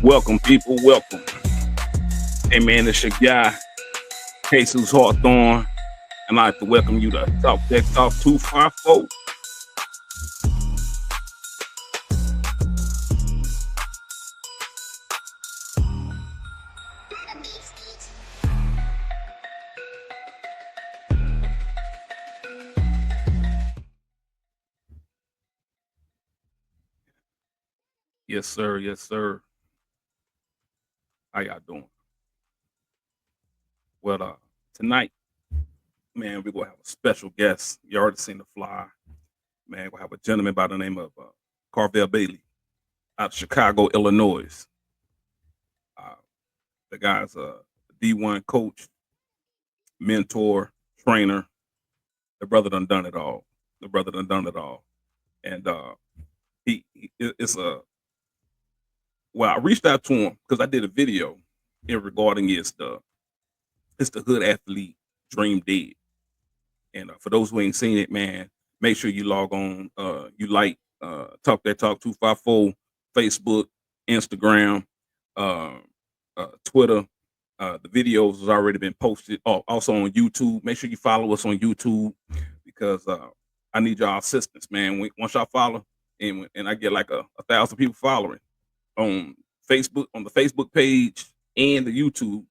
Welcome, people. Welcome. Hey, man, it's your guy, Jesus Hawthorne, and I'd like to welcome you to Talk Tech Talk 254. Yes, sir. Yes, sir. How y'all doing? Well, tonight, man, we're going to have a special guest. You already seen the fly. Man, we'll have a gentleman by the name of Karvell Bailey out of Chicago, Illinois. Uh, the guy's a D1 coach, mentor, trainer. The brother done it all. The brother done it all. And it's a well, I reached out to him because I did a video in regarding it's the hood athlete dream dead. And for those who ain't seen it, man, make sure you log on. You like Talk That Talk 254, Facebook, Instagram, uh, Twitter. The videos has already been posted. Also on YouTube. Make sure you follow us on YouTube because I need y'all assistance, man. Once y'all follow, and I get like a 1,000 people following on Facebook, on the Facebook page and the YouTube,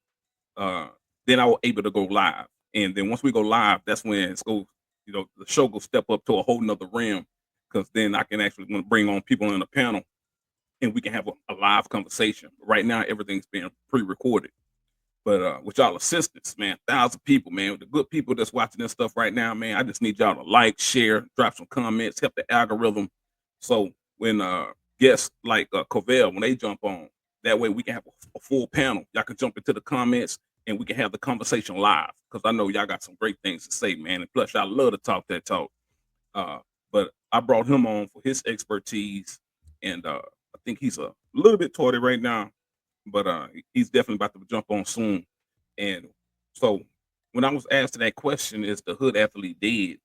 then I was able to go live. And then once we go live, that's when the show will step up to a whole nother realm because then I can actually bring on people in the panel and we can have a live conversation. Right now, everything's being pre-recorded. But with y'all assistance, man, 1,000 people, man, the good people that's watching this stuff right now, man, I just need y'all to like, share, drop some comments, help the algorithm. So when guests like Karvell, when they jump on, that way we can have a full panel. Y'all can jump into the comments and we can have the conversation live because I know y'all got some great things to say, man. And plus, y'all love to talk that talk. But I brought him on for his expertise, and I think he's a little bit tardy right now, but he's definitely about to jump on soon. And so when I was asked that question, is the hood athlete dead?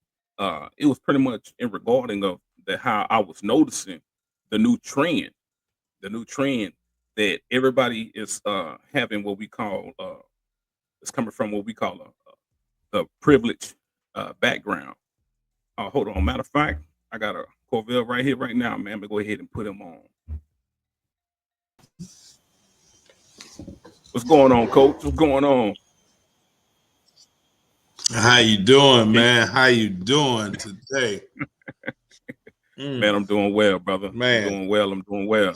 It was pretty much in regarding of how I was noticing the new trend that everybody is having what we call it's coming from what we call a privileged background. Hold on, matter of fact, I got a Karvell right here right now, man. I'm gonna go ahead and put him on. What's going on, Coach? What's going on? How you doing, man? How you doing today? Man, I'm doing well, brother. Man. I'm doing well. I'm doing well.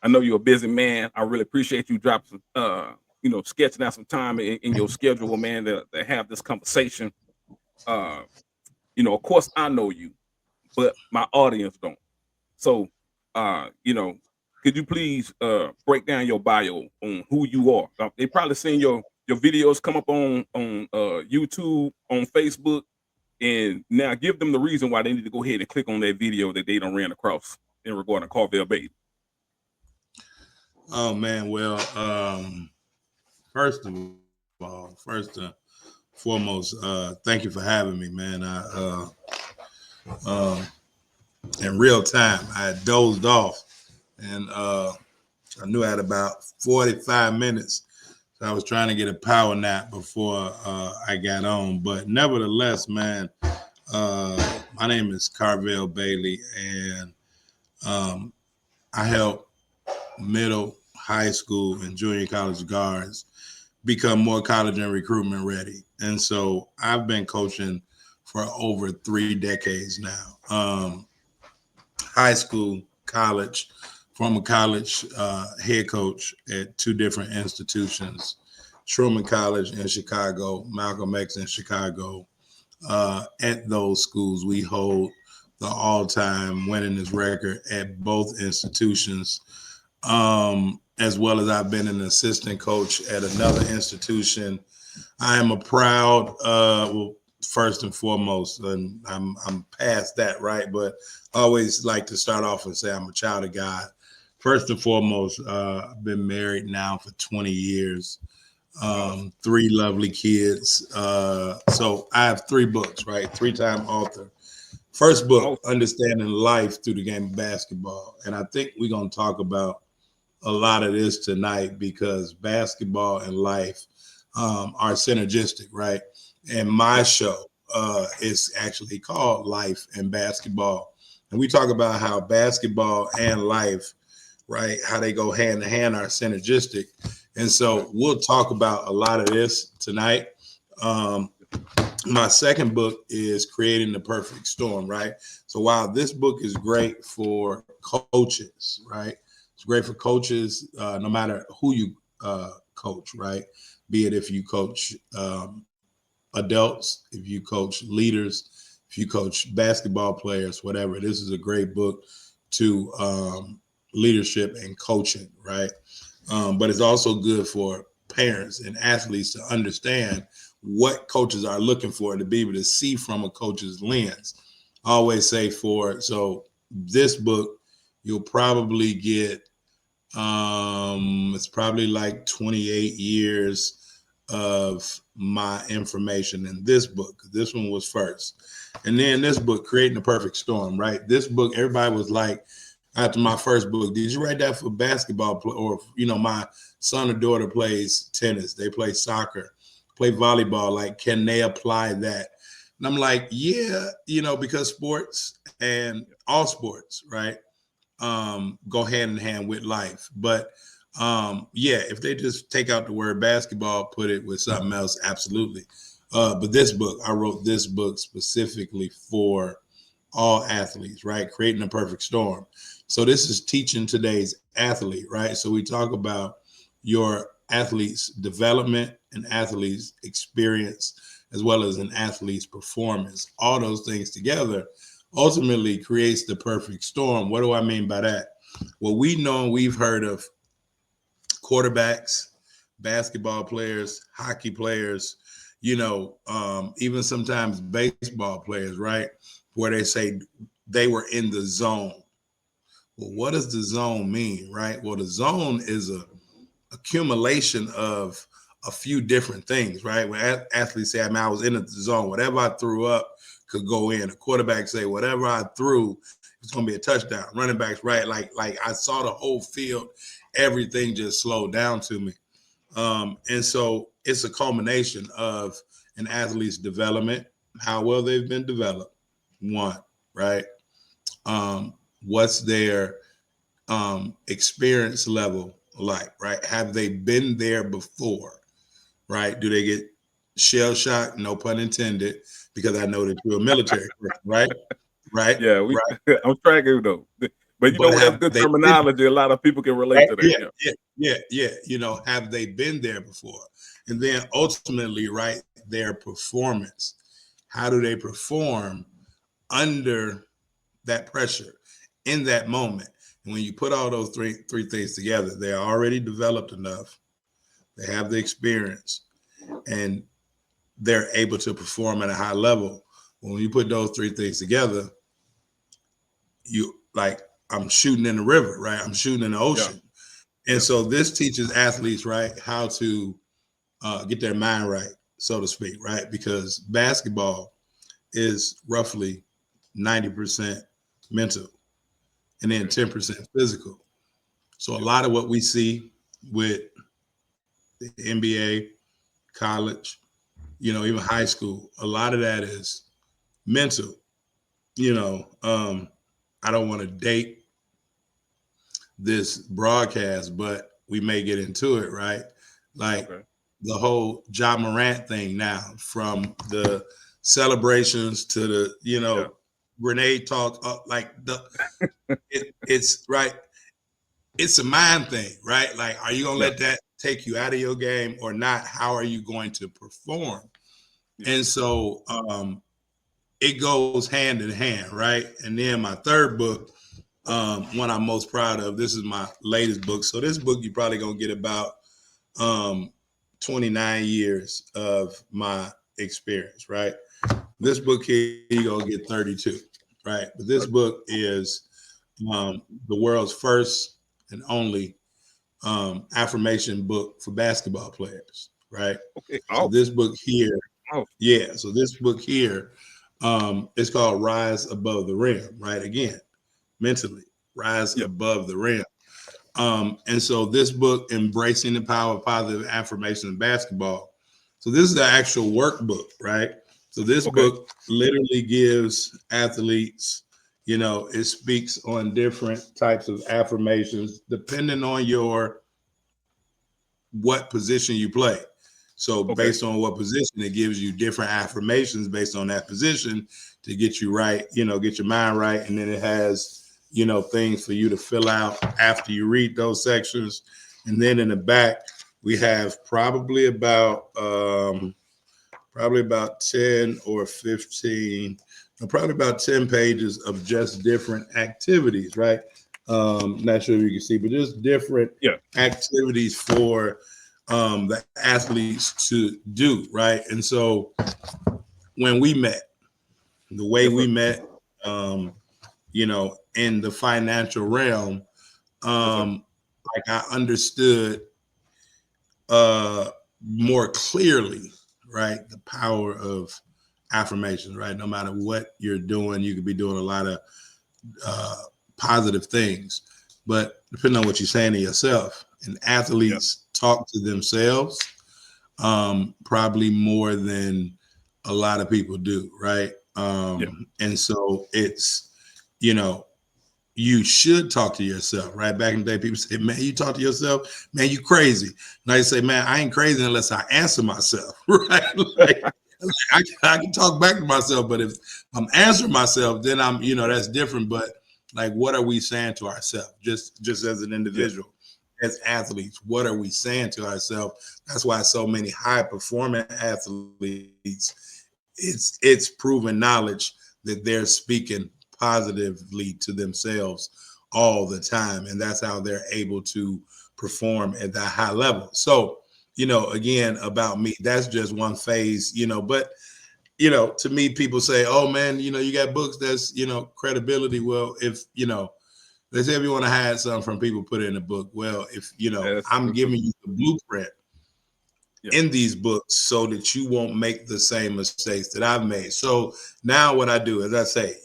I know you're a busy man. I really appreciate you dropping some, sketching out some time in your schedule, man, to have this conversation. Of course, I know you, but my audience don't. So, could you please break down your bio on who you are? They probably seen your videos come up on YouTube, on Facebook, and now give them the reason why they need to go ahead and click on that video that they don't ran across in regard to Karvell Bailey. Oh man, well, first and foremost, thank you for having me, man. In real time, I dozed off, and I knew I had about 45 minutes. So I was trying to get a power nap before I got on. But nevertheless, man, my name is Karvell Bailey, and I help middle, high school, and junior college guards become more college and recruitment ready. And so I've been coaching for over 3 decades now. High school, college, former college head coach at 2 different institutions, Truman College in Chicago, Malcolm X in Chicago. At those schools, we hold the all-time winningest record at both institutions. As well as I've been an assistant coach at another institution. I am a proud, first and foremost, and I'm past that, right? But I always like to start off and say I'm a child of God. First and foremost, I've been married now for 20 years, 3 lovely kids. So I have 3 books, right? 3-time author. First book, Oh, Understanding Life Through the Game of Basketball. And I think we're going to talk about a lot of this tonight because basketball and life are synergistic, right? And my yeah, show is actually called Life and Basketball. And we talk about how basketball and life, right, how they go hand in hand are synergistic. And yeah, so we'll talk about a lot of this tonight. Um, my second book is Creating the Perfect Storm, right? So while this book is great for coaches, right? It's great for coaches, no matter who you coach, right? Be it if you coach adults, if you coach leaders, if you coach basketball players, whatever. This is a great book to leadership and coaching, right? But it's also good for parents and athletes to understand what coaches are looking for and to be able to see from a coach's lens. I always say so this book, you'll probably get it's probably like 28 years of my information in this book. This one was first. And then this book, Creating the Perfect Storm, right? This book, everybody was like, after my first book, did you write that for basketball? Or, my son or daughter plays tennis, they play soccer, play volleyball. Like, can they apply that? And I'm like, yeah, because sports and all sports, right? Go hand in hand with life. But yeah, if they just take out the word basketball, put it with something else, absolutely. But this book, I wrote this book specifically for all athletes, right? Creating a perfect storm. So this is teaching today's athlete, right? So we talk about your athlete's development and athlete's experience, as well as an athlete's performance. All those things together ultimately creates the perfect storm. What do I mean by that? Well, we've heard of quarterbacks, basketball players, hockey players, even sometimes baseball players, right? Where they say they were in the zone. Well, what does the zone mean, right? Well, the zone is a accumulation of a few different things, right? When athletes say, I mean, I was in the zone, whatever I threw up could go in. A quarterback say, whatever I threw, it's going to be a touchdown. Running backs, right? Like I saw the whole field, everything just slowed down to me. And so it's a culmination of an athlete's development, how well they've been developed, one, right? What's their experience level like, right? Have they been there before, right? Do they get shell shocked? No pun intended, because I know that you're a military person, right? Right, yeah. right. I'm tracking though, but But that's have good they been terminology. A lot of people can relate right? to that. Yeah, Yeah, yeah, yeah, yeah. Have they been there before? And then ultimately, right, their performance. How do they perform under that pressure in that moment? And when you put all those three things together, they're already developed enough. They have the experience, and they're able to perform at a high level. When you put those three things together, you like I'm shooting in the river, right? I'm shooting in the yeah, ocean. And yeah. so this teaches athletes, right, how to get their mind right, so to speak, right? Because basketball is roughly 90% mental and then Okay, 10% physical. So a yeah, lot of what we see with the NBA, college, even high school, a lot of that is mental. I don't want to date this broadcast, but we may get into it, right? Like okay, the whole Ja Morant thing now, from the celebrations to the, yeah, grenade talk, like it's right. It's a mind thing, right? Like, are you gonna yeah, let that take you out of your game or not? How are you going to perform? yeah. And so it goes hand in hand, right? And then my third book, one I'm most proud of. This is my latest book. So this book you probably gonna get about um, 29 years of my experience, right? This book here you gonna get 32, right? But this book is the world's first and only affirmation book for basketball players, right? Okay, So awesome, this book here, awesome. yeah. So this book here It's called Rise Above the Rim, right? Again, mentally, rise Yeah. above the rim. And so this book, Embracing the Power of Positive Affirmation in Basketball. So this is the actual workbook, right? So this Okay. book literally gives athletes, it speaks on different types of affirmations depending on what position you play. So Okay. based on what position, it gives you different affirmations based on that position to get you right, get your mind right. And then it has, things for you to fill out after you read those sections. And then in the back, we have probably about 10 or 15, probably about 10 pages of just different activities, right? Not sure if you can see, but just different Yeah. activities for the athletes to do, right? And so when we met, the way Yes, we sir. met, in the financial realm, Yes, sir. like I understood uh, more clearly, right, the power of affirmations, right? No matter what you're doing, you could be doing a lot of uh, positive things, but depending on what you're saying to yourself, and Yeah. athletes talk to themselves probably more than a lot of people do, right? Yeah. And so it's, you know, you should talk to yourself, right? Back in the day, people say, man, you talk to yourself, man, you crazy. And I say, man, I ain't crazy unless I answer myself, right? Like, I can talk back to myself, but if I'm answering myself, then I'm, that's different. But like, what are we saying to ourselves? Just as an Yeah. individual, as athletes, what are we saying to ourselves? That's why so many high performing athletes, it's proven knowledge that they're speaking positively to themselves all the time, and that's how they're able to perform at that high level. So, again, about me, that's just one phase, but to me, people say, oh man, you got books that's, credibility. Well, if, let's say if you want to hide something from people, put it in a book. Well, if, That's I'm true too. giving you the blueprint Yeah. in these books so that you won't make the same mistakes that I've made. So now what I do is I say,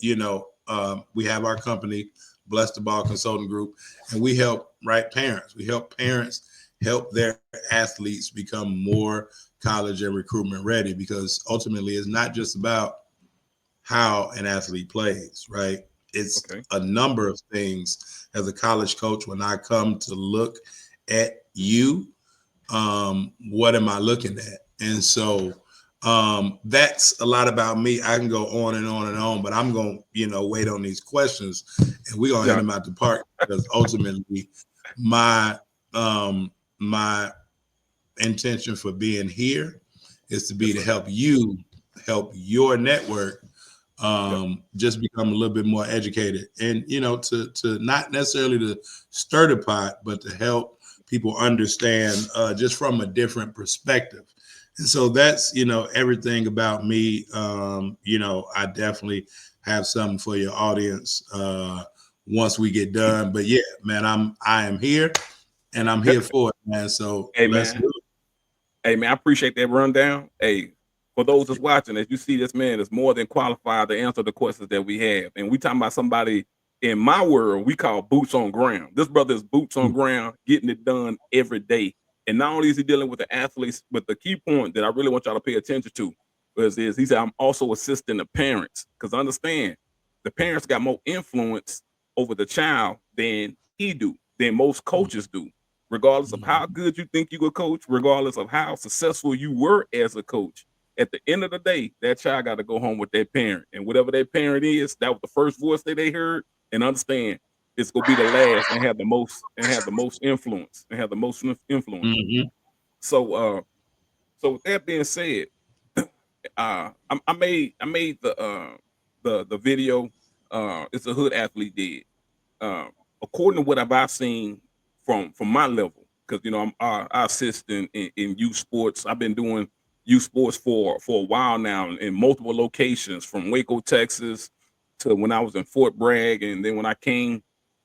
we have our company, Bless the Ball Consulting Group, and we help parents. We help parents help their athletes become more college and recruitment ready, because ultimately it's not just about how an athlete plays, right? It's Okay. a number of things. As a college coach, when I come to look at you, what am I looking at? And so that's a lot about me. I can go on and on and on, but I'm going to, wait on these questions, and we're going to hit Yeah. them out the park, because ultimately my my intention for being here is to Yes, be to sir. help you help your network Yeah. just become a little bit more educated, and to not necessarily to stir the pot, but to help people understand just from a different perspective. And so that's everything about me. I definitely have something for your audience once we get done. But yeah, man, I am here, and I'm here for it, man. So Hey let's man. do it. Hey man, I appreciate that rundown. Hey, for those that's watching, as you see, this man is more than qualified to answer the questions that we have. And we talking about somebody in my world we call boots on ground. This brother is boots on ground, getting it done every day. And not only is he dealing with the athletes, but the key point that I really want y'all to pay attention to is he said, I'm also assisting the parents. Because understand, the parents got more influence over the child than he do, than most coaches do, regardless of how good you think you a coach, regardless of how successful you were as a coach. At the end of the day, that child got to go home with their parent, and whatever that parent is, that was the first voice that they heard. And understand, it's gonna be the last and have the most influence and have the most influence. Mhm. So, so with that being said, I made the video. It's a hood athlete did. According to what I've seen from my level, because I assist in youth sports. I've been doing youth sports for a while now in multiple locations, from Waco, Texas, to when I was in Fort Bragg, and then when I came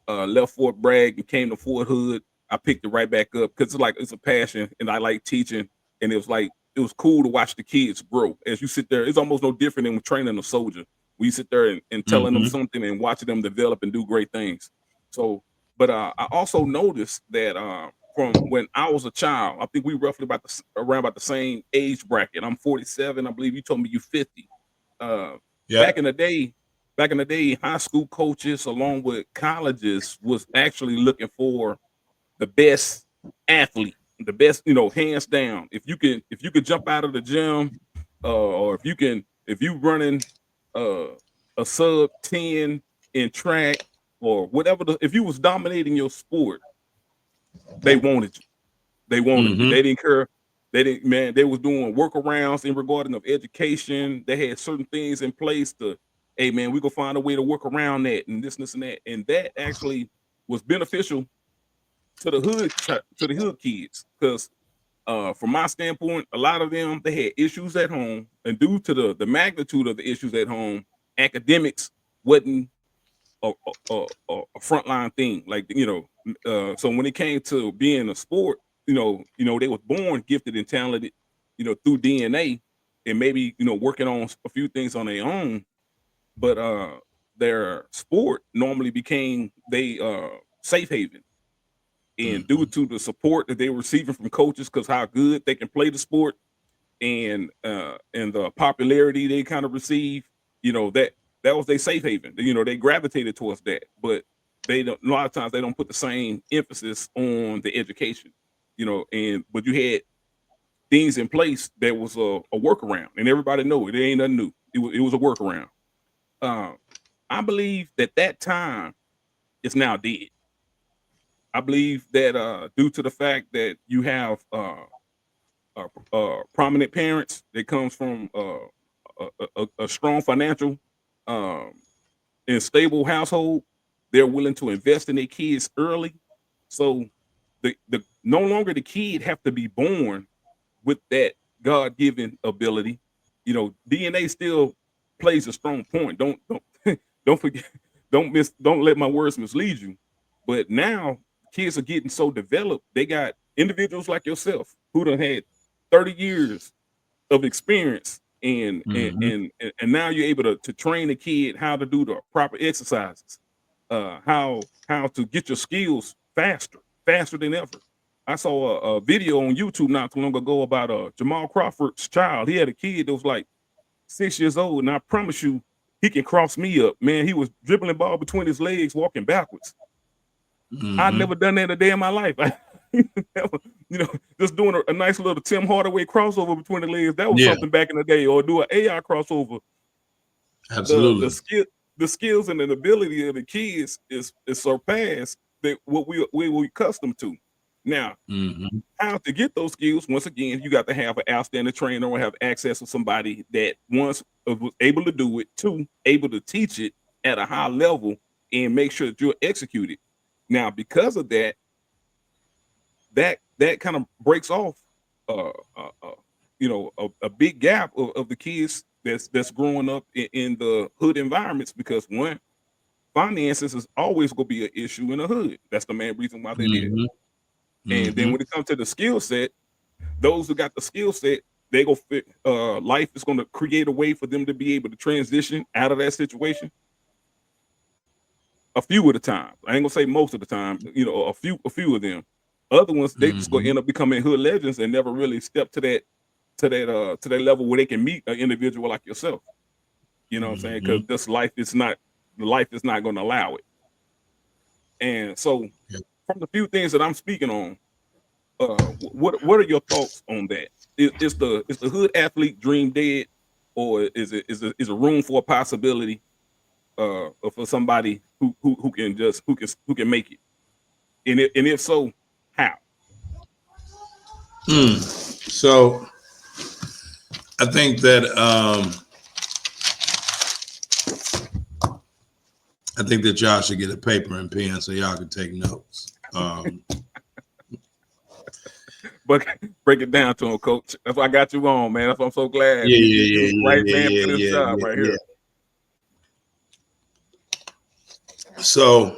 left Fort Bragg and came to Fort Hood, I picked it right back up because it's a passion, and I like teaching, and it was like it was cool to watch the kids grow as you sit there. It's almost no different than training a soldier. We sit there and telling them Mm-hmm. something and watching them develop and do great things. So, but I also noticed that from when I was a child, I think we roughly around about the same age bracket. I'm 47. I believe you told me you're 50. Uh, Yeah. back in the day, high school coaches along with colleges was actually looking for the best athlete, the best, hands down. If you could jump out of the gym, or if you running uh, a sub 10 in track or whatever, if you was dominating your sport, they wanted you. They wanted you. Mm-hmm. They didn't care. They didn't, man. They was doing workarounds in regarding of education. They had certain things in place to, hey man, we gonna find a way to work around that and this and that. And that actually was beneficial to the hood kids, because from my standpoint, a lot of them, they had issues at home, and due to the magnitude of the issues at home, academics wasn't a frontline thing. Like, so when it came to being a sport, they was born gifted and talented, through DNA, and maybe working on a few things on their own, but their sport normally became they safe haven. And due Mm-hmm. to the support that they were receiving from coaches, because how good they can play the sport, and the popularity they kind of receive, that was their safe haven. They gravitated towards that, but they don't. A lot of times they don't put the same emphasis on the education, And but you had things in place that was a workaround, and everybody know it. It ain't nothing new. It was a workaround. Uh, I believe that time is now dead. I believe that due to the fact that you have prominent parents that comes from a strong financial um, and stable household, they're willing to invest in their kids early. So the no longer the kid have to be born with that God given ability. DNA still plays a strong point. Don't don't forget. Don't let my words mislead you. But now kids are getting so developed. They got individuals like yourself who done had 30 years of experience, Mm-hmm. and now you're able to train a kid how to do the proper exercises, how to get your skills faster than ever. I saw a video on YouTube not too long ago about Jamal Crawford's child. He had a kid that was like 6 years old, and I promise you, he can cross me up. Man, he was dribbling ball between his legs, walking backwards. I'd Mm-hmm. never done that a day in my life. Just doing a nice little Tim Hardaway crossover between the legs. That was Yeah, something back in the day. Or do an AI crossover. The the absolutely. skill, the skills and the ability of the kids is surpassed that what we accustomed to. Now, Mm-hmm. how to get those skills? Once again, you got to have an outstanding trainer or have access to somebody that once was able to do it, two, able to teach it at a high level and make sure that you're executed. Now, because of that, that kind of breaks off, uh, uh, uh, a big gap of the kids that's growing up in the hood environments, because one, finances is always going to be an issue in the hood. That's the main reason why they're there. Mm-hmm. And then Mm-hmm. when it comes to the skill set, those who got the skill set, they go fit. Life is going to create a way for them to be able to transition out of that situation. A few of the time, I ain't gonna say most of the time. A few of them. Other ones, they just gonna Mm-hmm. end up becoming hood legends and never really step to that level where they can meet an individual like yourself. You know what I'm saying? Mm-hmm. Because this life is not going to allow it. And so, Yeah. from the few things that I'm speaking on, what are your thoughts on that? Is the hood athlete dream dead, or is a room for a possibility for somebody who can make it? And if so, how? So I think that y'all should get a paper and pen so y'all can take notes. But break it down to him, coach. That's why I got you on, man. That's why I'm so glad Yeah, you're yeah, the yeah, right yeah, man yeah, for this yeah, job yeah, right yeah. here. So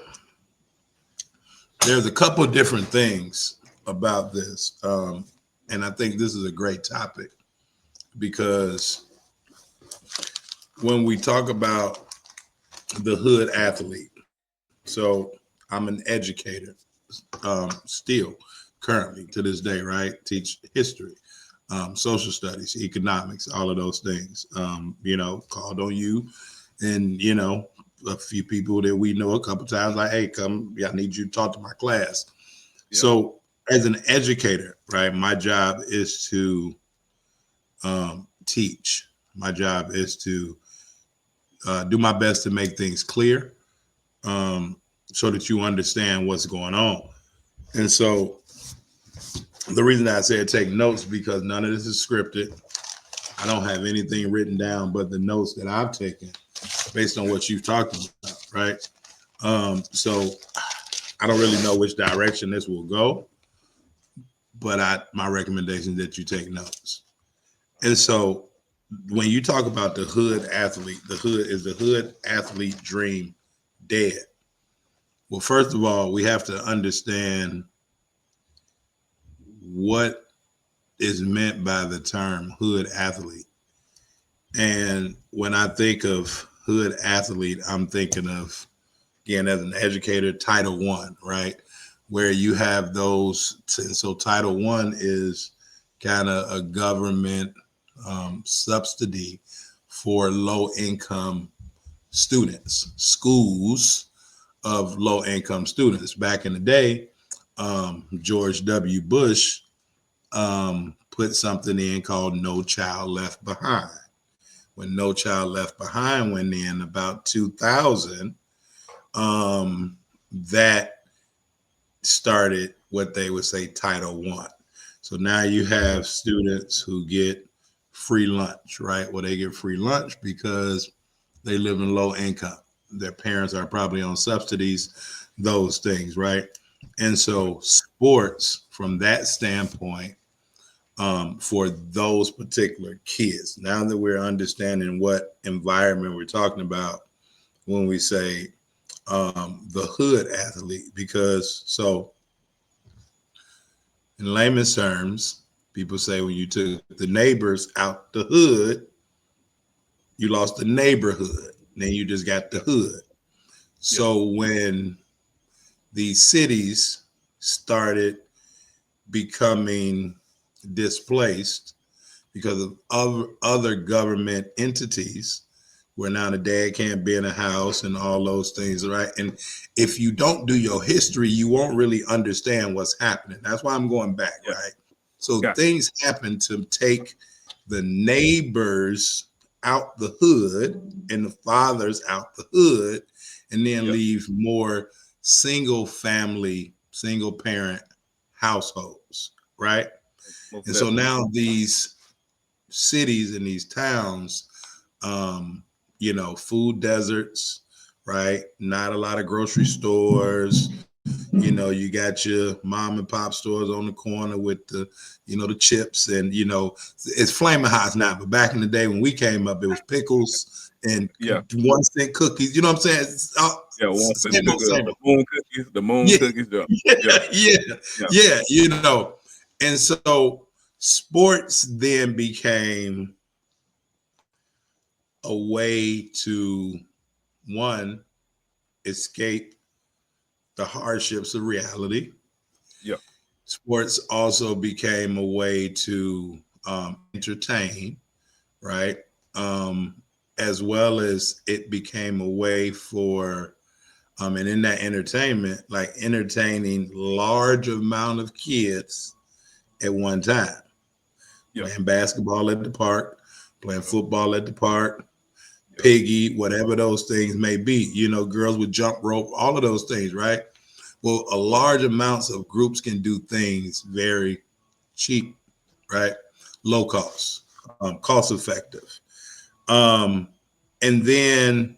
there's a couple of different things about this, and I think this is a great topic. because when we talk about the hood athlete, so I'm an educator, still currently to this day, right? Teach history, social studies, economics, all of those things. Called on you, and a few people that we know a couple times, like, hey, come, I need you to talk to my class. Yeah. So as an educator, right, my job is to teach. My job is to do my best to make things clear, so that you understand what's going on. And so the reason I said take notes, because none of this is scripted. I don't have anything written down but the notes that I've taken based on what you've talked about, right? So I don't really know which direction this will go, but my recommendation is that you take notes. And so when you talk about the hood athlete, the hood athlete dream dead? Well, first of all, we have to understand what is meant by the term hood athlete. And when I think of hood athlete, I'm thinking of, again, as an educator, Title One, right? Where you have those. So Title One is kind of a government subsidy for low income students, schools of low income students. Back in the day, George W. Bush put something in called No Child Left Behind. When No Child Left Behind went in about 2000, that started what they would say Title One. So now you have students who get free lunch, right? Well, they get free lunch because they live in low income. Their parents are probably on subsidies, those things, right? And so sports, from that standpoint, for those particular kids, now that we're understanding what environment we're talking about when we say the hood athlete, because so in layman's terms, people say when you took the neighbors out the hood, you lost the neighborhood. Then you just got the hood. So when these cities started becoming displaced because of other government entities, where now the dad can't be in a house and all those things, right? And if you don't do your history, you won't really understand what's happening. That's why I'm going back, right? So things happen to take the neighbors out the hood and the fathers out the hood, and then leave more single family, single parent households, right? And so now these cities and these towns, food deserts, right? Not a lot of grocery stores. You got your mom and pop stores on the corner with the chips, and it's flaming hot now. But back in the day when we came up, it was pickles and 1 cent cookies. You know what I'm saying? Same old. The moon cookies. The moon cookies. Yeah. And so sports then became a way to, one, escape the hardships of reality. Yeah. Sports also became a way to entertain, right? As well as it became a way for, and in that entertainment, like entertaining large amount of kids at one time. Playing basketball at the park, playing football at the park, piggy, whatever those things may be, girls with jump rope, all of those things, right? Well, a large amounts of groups can do things very cheap, right? Low cost, cost effective. And then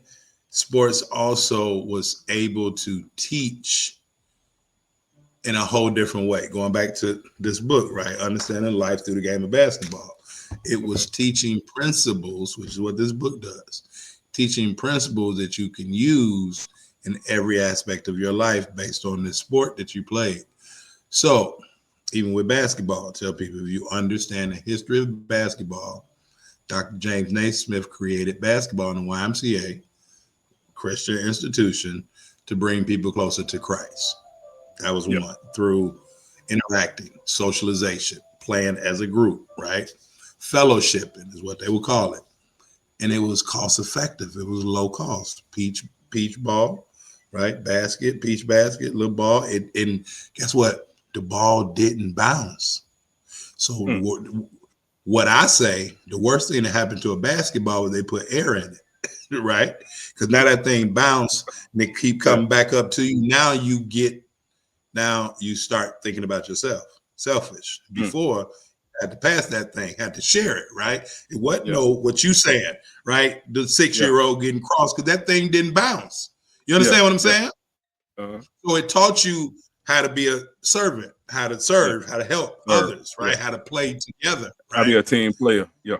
sports also was able to teach in a whole different way. Going back to this book, right? Understanding life through the game of basketball. It was teaching principles, which is what this book does. Teaching principles that you can use in every aspect of your life based on the sport that you played. So even with basketball, I tell people, if you understand the history of basketball, Dr. James Naismith created basketball in the YMCA, Christian institution, to bring people closer to Christ. That was Yeah. one, through interacting, socialization, playing as a group, right? Fellowshipping is what they would call it. And it was cost effective. It was low cost. Peach ball, right? Basket, peach basket, little ball. And guess what? The ball didn't bounce. So Mm. what I say, the worst thing that happened to a basketball was they put air in it, right? Because now that thing bounce and they keep Yeah. coming back up to you. Now you start thinking about yourself, selfish. Mm. Before, had to pass that thing, had to share it, right? It wasn't Yeah. no what you saying, right? The Yeah. 6-year-old getting crossed because that thing didn't bounce. You Yeah. understand what I'm Yeah. saying? Uh-huh. So it taught you how to be a servant, how to Yeah. serve, how to help Sir. others, Yeah. right? How to play together, I'll be right? a team player. Yeah.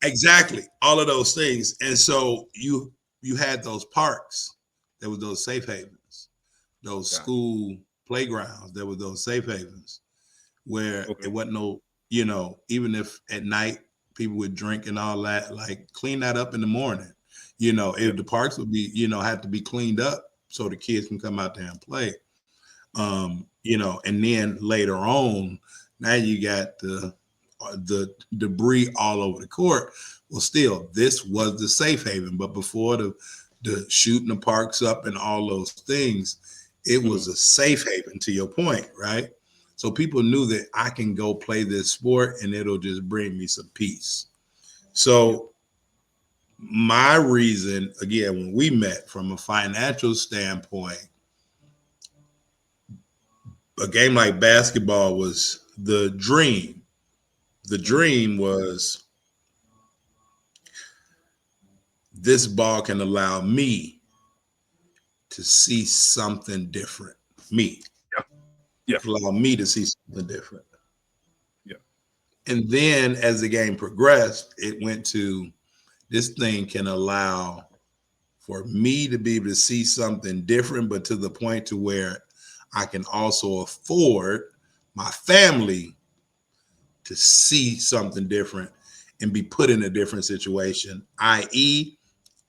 Exactly. All of those things. And so you had those parks, there was those safe havens, those Gotcha. school playgrounds, there were those safe havens where Okay. it wasn't no, even if at night people would drink and all that, like clean that up in the morning. Yeah. If the parks would be, had to be cleaned up so the kids can come out there and play. And then later on, now you got the debris all over the court. Well, still, this was the safe haven, but before the shooting the parks up and all those things, it Mm-hmm. was a safe haven. To your point, right? So people knew that I can go play this sport and it'll just bring me some peace. Yeah. So my reason, again, when we met from a financial standpoint, a game like basketball was the dream. The Mm-hmm. dream was this ball can allow me to see something different. Me, Yeah. Yeah. allow me to see something different. Yeah. And then as the game progressed, it went to this thing can allow for me to be able to see something different, but to the point to where I can also afford my family to see something different and be put in a different situation, i.e.,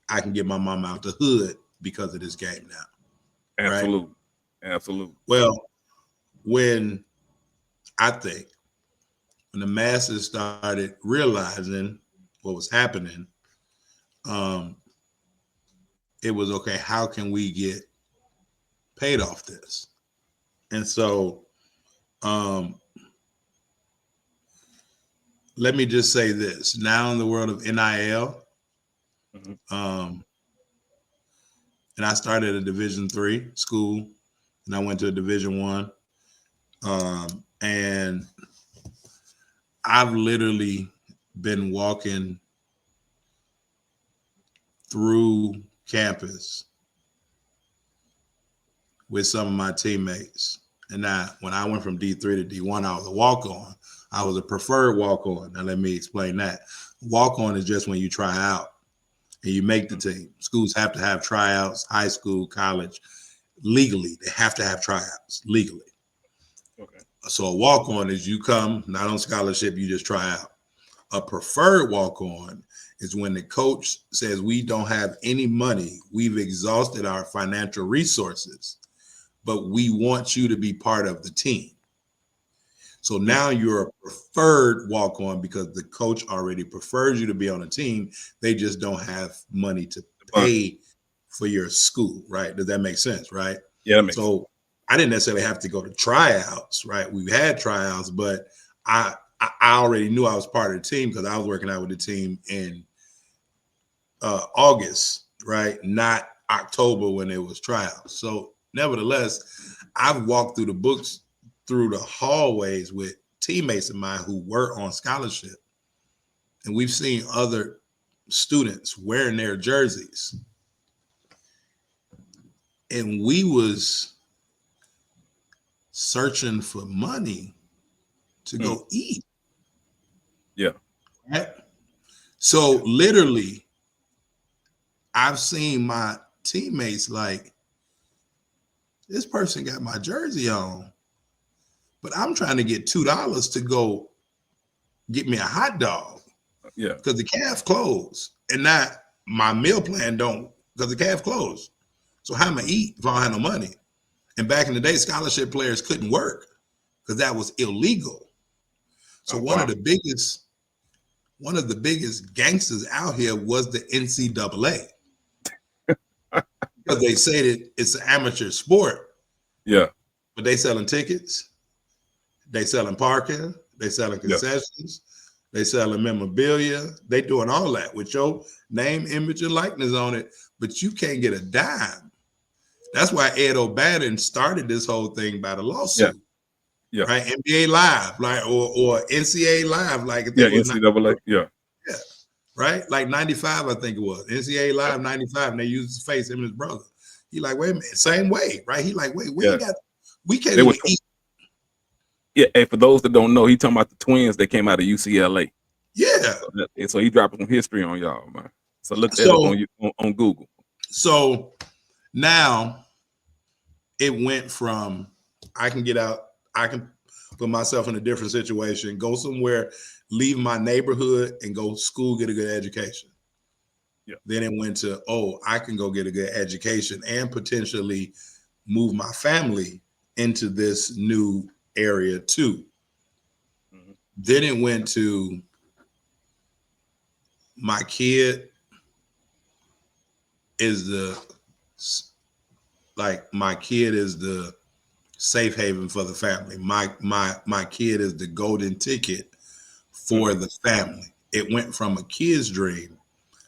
I can get my mom out the hood because of this game now, right? Absolutely. Absolutely. Well, when I think when the masses started realizing what was happening, um, it was okay. How can we get paid off this? And so, um, let me just say this: now in the world of NIL, Mm-hmm. um, and I started a Division 3 school, and I went to a Division 1, and I've literally been walking through campus with some of my teammates. And now, when I went from D3 to D1, I was a walk on. I was a preferred walk on. Now, let me explain that. Walk on is just when you try out and you make the team. Schools have to have tryouts, high school, college, legally. They have to have tryouts legally. Okay. So, a walk on is you come, not on scholarship, you just try out. A preferred walk on is when the coach says, we don't have any money, we've exhausted our financial resources, but we want you to be part of the team. So Mm. now you're a preferred walk on because the coach already prefers you to be on a team. They just don't have money to Fun. pay for your school, right? Does that make sense, right? Yeah, that makes sense. So I didn't necessarily have to go to tryouts, right? We had tryouts, but I already knew I was part of the team because I was working out with the team in August, right? Not October when it was tryouts. So nevertheless, I've walked through the books, through the hallways with teammates of mine who were on scholarship, and we've seen other students wearing their jerseys, and we was searching for money to Mm. go eat, Yeah. right? So Yeah. literally, I've seen my teammates like, this person got my jersey on, but I'm trying to get $2 to go get me a hot dog. Yeah. because the calf closed, and not my meal plan don't because the calf closed. So how am I eat if I don't have no money? And back in the day, scholarship players couldn't work because that was illegal. So Oh, wow. one of the biggest gangsters out here was the NCAA because they say that it's an amateur sport, Yeah. but they selling tickets, they selling parking, they selling Yeah. concessions, they selling memorabilia, they doing all that with your name, image, and likeness on it, but you can't get a dime. That's why Ed O'Bannon started this whole thing by the Yeah. lawsuit, Yeah. right? NBA Live, like or NCAA Live, like I Yeah. think it was NCAA. Yeah. yeah, right? Like 95, I think it was. NCAA Live 95, and they used his face, him and his brother. He like, wait a minute, same way, right? He like, wait, Yeah. we can't They were. even eat. Yeah. Hey, for those that don't know, he talking about the twins that came out of UCLA. Yeah. And so he dropping some history on y'all, man. So look that up So on Google. so now it went from I can get out, I can put myself in a different situation, go somewhere, leave my neighborhood and go to school, get a good education. Yeah. Then it went to, oh, I can go get a good education and potentially move my family into this new area too. Mhm. Then it went to my kid is the my kid is the safe haven for the family. My kid is the golden ticket for the family. It went from a kid's dream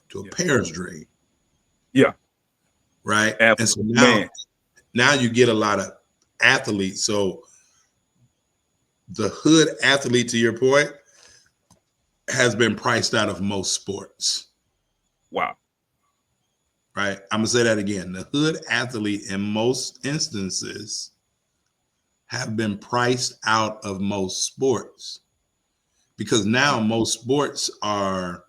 to a Yeah. parent's dream, Yeah. right? And so Absolutely, man. now you get a lot of athletes. So the hood athlete, to your point, has been priced out of most sports, Wow. right? I'm gonna say that again. The hood athlete in most instances have been priced out of most sports because now most sports are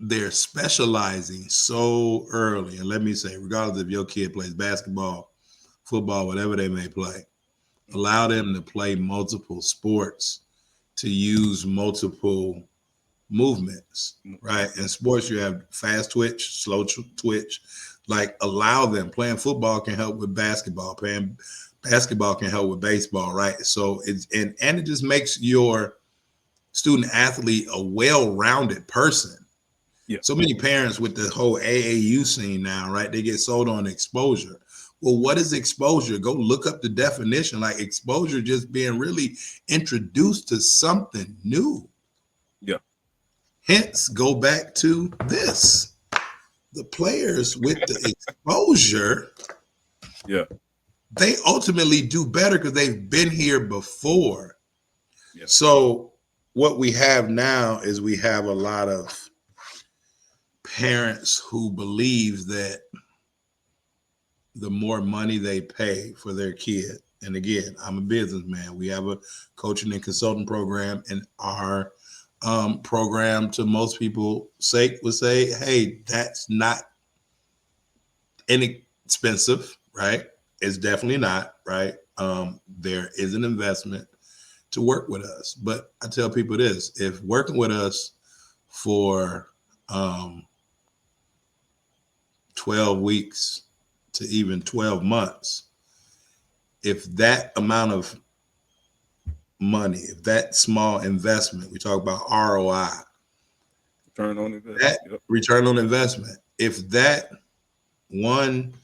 they're specializing so early. And let me say, regardless if your kid plays basketball, football, whatever they may play, allow them to play multiple sports to use multiple movements, right? In sports, you have fast twitch, slow twitch. Like allow them. Playing football can help with basketball. Playing basketball can help with baseball, right? So it's and it just makes your student athlete a well-rounded person. Yeah. So many parents with the whole AAU scene now, right? They get sold on exposure. Well, what is exposure? Go look up the definition. Like exposure just being really introduced to something new. Yeah. Hence, go back to this. The players with the exposure, Yeah. they ultimately do better because they've been here before. Yeah. So what we have now is we have a lot of parents who believe that the more money they pay for their kid, and again, I'm a businessman. We have a coaching and consulting program, and our program, to most people' sake, would say, "Hey, that's not inexpensive, right? It's definitely not, right? There is an investment to work with us, but I tell people this: if working with us for 12 weeks to even 12 months, if that amount of money, if that small investment, we talk about ROI, Return on investment. that Yep. return on investment, if that 1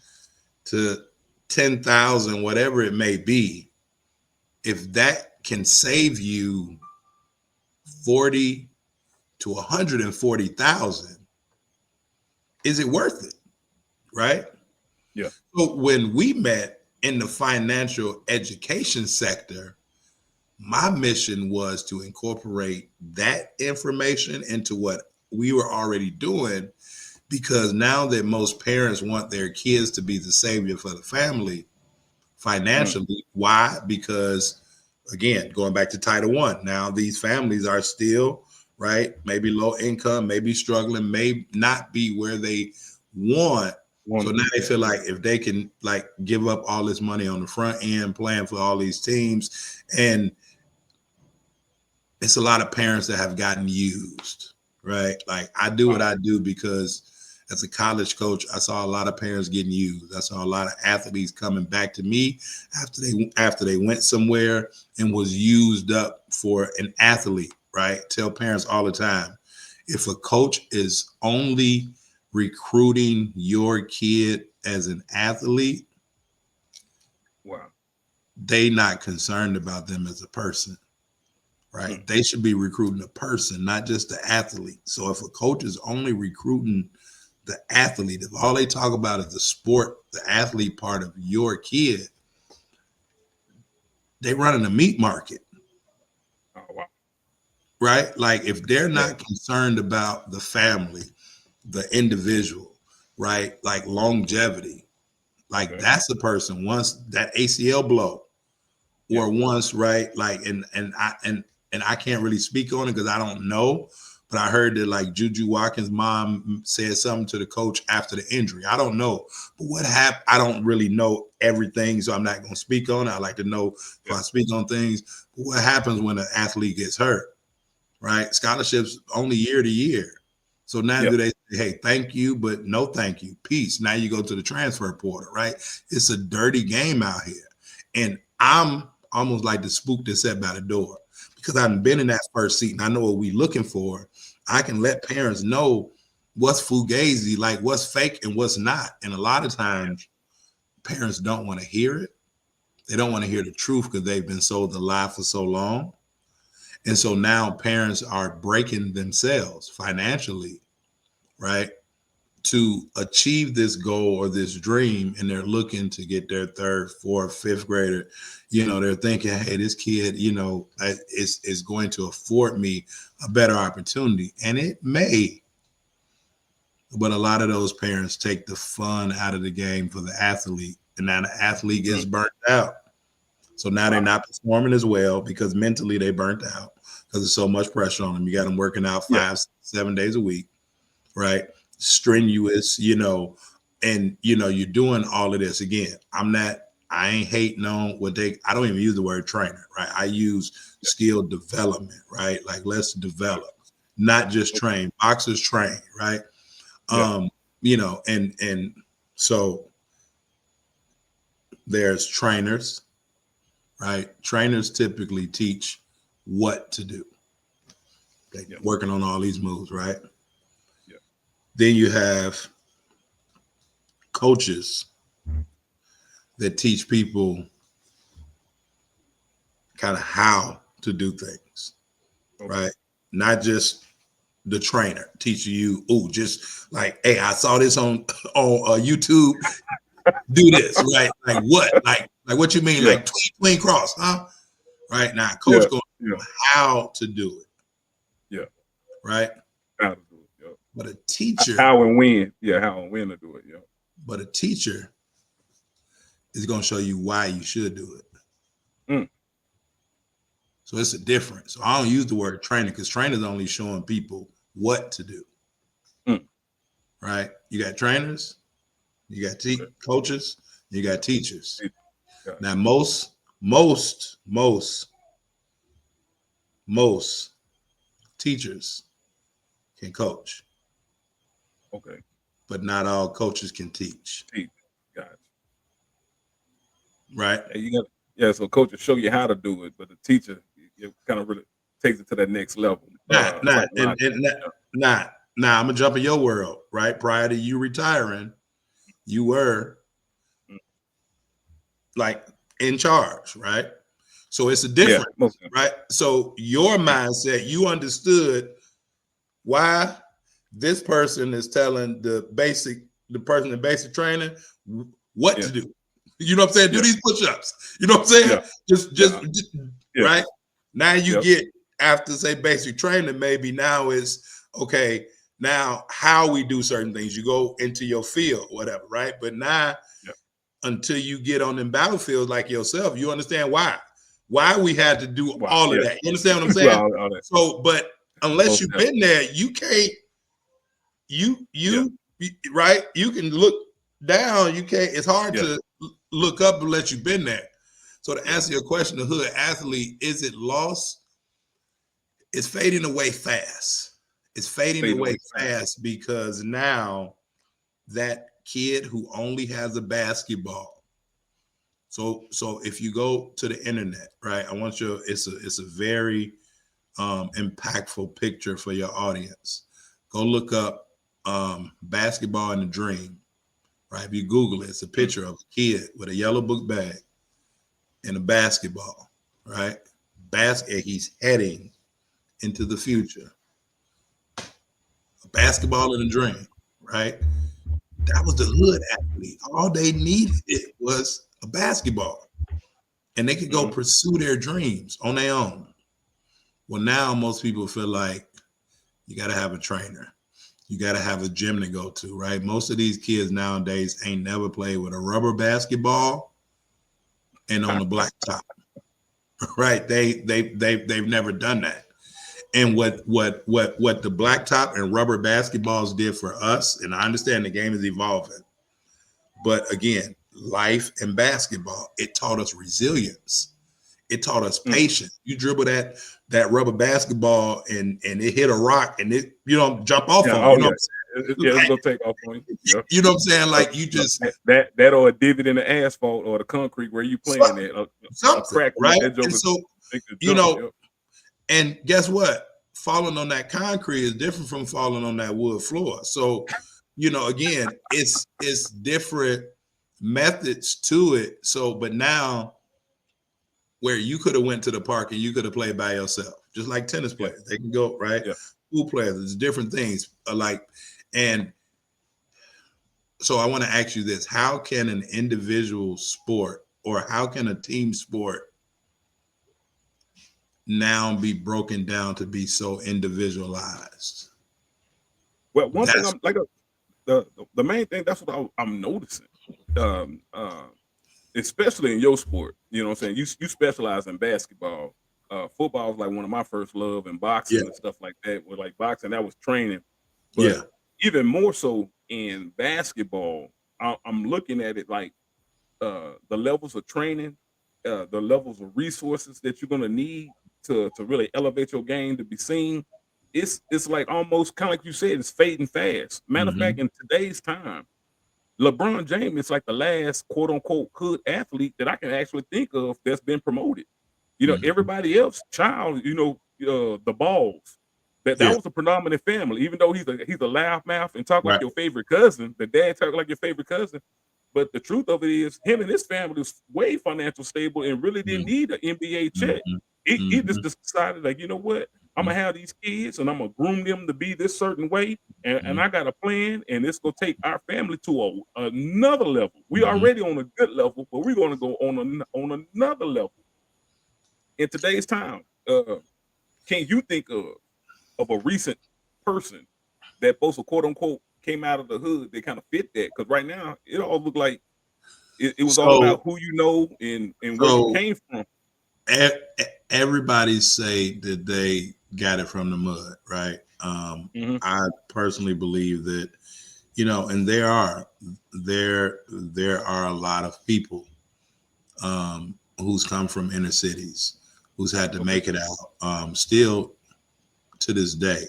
to 10,000, whatever it may be, if that can save you 40 to 140,000, is it worth it? Right? Yeah. So when we met in the financial education sector, my mission was to incorporate that information into what we were already doing, because now that most parents want their kids to be the savior for the family financially, why? Because again, going back to Title One, now these families are still right, maybe low income, maybe struggling, may not be where they want. So now they feel like if they can like give up all this money on the front end, playing for all these teams, and it's a lot of parents that have gotten used, right? Like I do what I do because as a college coach, I saw a lot of parents getting used. I saw a lot of athletes coming back to me after they went somewhere and was used up for an athlete, right? Tell parents all the time, if a coach is only recruiting your kid as an athlete, Wow. they not concerned about them as a person, right? They should be recruiting a person, not just the athlete. So if a coach is only recruiting the athlete, if all they talk about is the sport, the athlete part of your kid, they running a meat market, Oh, wow. right? Like if they're Yeah. not concerned about the family, the individual, right? Like longevity, like Okay. that's the person once that ACL blow Yeah. or once, right? Like and I can't really speak on it because I don't know, but I heard that like Juju Watkins' mom said something to the coach after the injury. I don't know, but what happened? I don't really know everything, so I'm not going to speak on it. I like to know if Yeah. I speak on things. But what happens when an athlete gets hurt? Right? Scholarships only year to year. So now Yeah. do they say, hey, thank you, but no thank you. Peace. Now you go to the transfer portal, right? It's a dirty game out here. And I'm almost like the spook that sat by the door because I've been in that first seat and I know what we're looking for. I can let parents know what's fugazi, like what's fake and what's not. And a lot of times parents don't want to hear it. They don't want to hear the truth because they've been sold the lie for so long. And so now parents are breaking themselves financially, right? To achieve this goal or this dream. And they're looking to get their third, fourth, fifth grader. You know, they're thinking, hey, this kid, you know, is going to afford me a better opportunity. And it may, but a lot of those parents take the fun out of the game for the athlete. And now the athlete gets burnt out. So now they're Wow. not performing as well because mentally they burnt out because there's so much pressure on them. You got them working out Yeah. 5, 7 days a week, right? Strenuous, you know, and you know, you're doing all of this again. I ain't hating on I don't even use the word trainer, right? I use skill development, right? Like let's Yeah. develop, not just train. Boxers train, right? Yeah. You know, and so there's trainers, right? Trainers typically teach what to do. They Yeah. working on all these moves, right? Yeah. Then you have coaches that teach people kind of how to do things, Okay. right? Not just the trainer teaching you, oh, just like, hey, I saw this on YouTube. Do this, right? Like what? Like what you mean? Yeah. Like clean cross, huh? Right now, Yeah. coach going Yeah. how to do it, Yeah. right? How to do it. Yeah. But a teacher, How and when. Yeah. How and when to do it. Yeah. but a teacher is going to show you why you should do it. Mm. So it's a difference. So I don't use the word trainer because trainers only showing people what to do, Mm. right? You got trainers, you got Okay. coaches, you got teachers. Got Now most teachers can coach, okay. but not all coaches can teach, Teach. Got right? you. You got. Yeah. So coach will show you how to do it, but the teacher, you kind of really takes it to that next level. Not and Psychological. Yeah. not now. I'm gonna jump in your world, right? Prior to you retiring, you were Mm. like in charge, right? So it's a Yeah. difference, Most definitely. right? So your Yeah. mindset, you understood why this person is telling the person in basic training what Yeah. to do. You know what I'm saying? Do Yeah. these push-ups. You know what I'm saying? Yeah. Just Yeah. Yeah. right. Now you Yep. get after say basic training, maybe now is okay. Now how we do certain things, you go into your field, whatever, right? But now Yeah. until you get on them battlefields like yourself, you understand why we had to do Wow. all of Yeah. that. You understand what I'm saying? Well, all that. So, but unless Most you've definitely. been there, you can't. You Yeah. you right. You can look down. You can't. It's hard Yeah. to look up unless you've been there. So to Yeah. answer your question, the hood athlete, is it lost? it's fading away fast. It's fading Fade away away fast. fast because now that kid who only has a basketball. So if you go to the internet, right? I want you. It's a very impactful picture for your audience. Go look up basketball in a dream, right? If you Google it, it's a picture of a kid with a yellow book bag and a basketball, right? He's heading into the future. A basketball in a dream, right? That was the hood athlete. All they needed was a basketball, and they could go pursue their dreams on their own. Well, now most people feel like you got to have a trainer. You got to have a gym to go to, right? Most of these kids nowadays ain't never played with a rubber basketball and on the blacktop, right? They've never done that. And what the blacktop and rubber basketballs did for us, and I understand the game is evolving, but again, life and basketball, it taught us resilience. It taught us patience. You dribble that rubber basketball and it hit a rock and it jump off on. You know what I'm saying? It's gonna take off on you. Yeah. You know what I'm saying? Like you just that or a divot in the asphalt or the concrete where you playing at a crack right. That And so and guess what? Falling on that concrete is different from falling on that wood floor. So again, it's different methods to it. So, but now where you could have went to the park and you could have played by yourself, just like tennis players. They can go, right? Yeah. Pool players, there's different things and so I want to ask you this. How can an individual sport or how can a team sport now be broken down to be so individualized? Well, one thing I'm like the main thing, that's what I'm noticing. Especially in your sport, you know what I'm saying? You specialize in basketball. Football is like one of my first love, and boxing and stuff like that. With like boxing, that was training. But even more so in basketball, I'm looking at it like the levels of training, the levels of resources that you're gonna need to really elevate your game to be seen. It's like almost kind of like you said, it's fading fast. Matter of fact, in today's time, LeBron James is like the last quote unquote hood athlete that I can actually think of that's been promoted. Everybody else, the balls. That was a predominant family, even though he's a loudmouth and talk like your favorite cousin. The dad talk like your favorite cousin. But the truth of it is, him and his family was way financial stable and really didn't need an NBA check. He just decided, like, you know what? I'm gonna have these kids and I'm gonna groom them to be this certain way, and I got a plan, and it's gonna take our family to another level. We already on a good level, but we're gonna go on another level. In today's time, can you think of a recent person that both quote unquote came out of the hood that kind of fit that? Because right now it all looked like it was all about who you know and where you came from. Everybody say that they got it from the mud, right? I personally believe that, and there are a lot of people who's come from inner cities, who's had to make it out. Still to this day,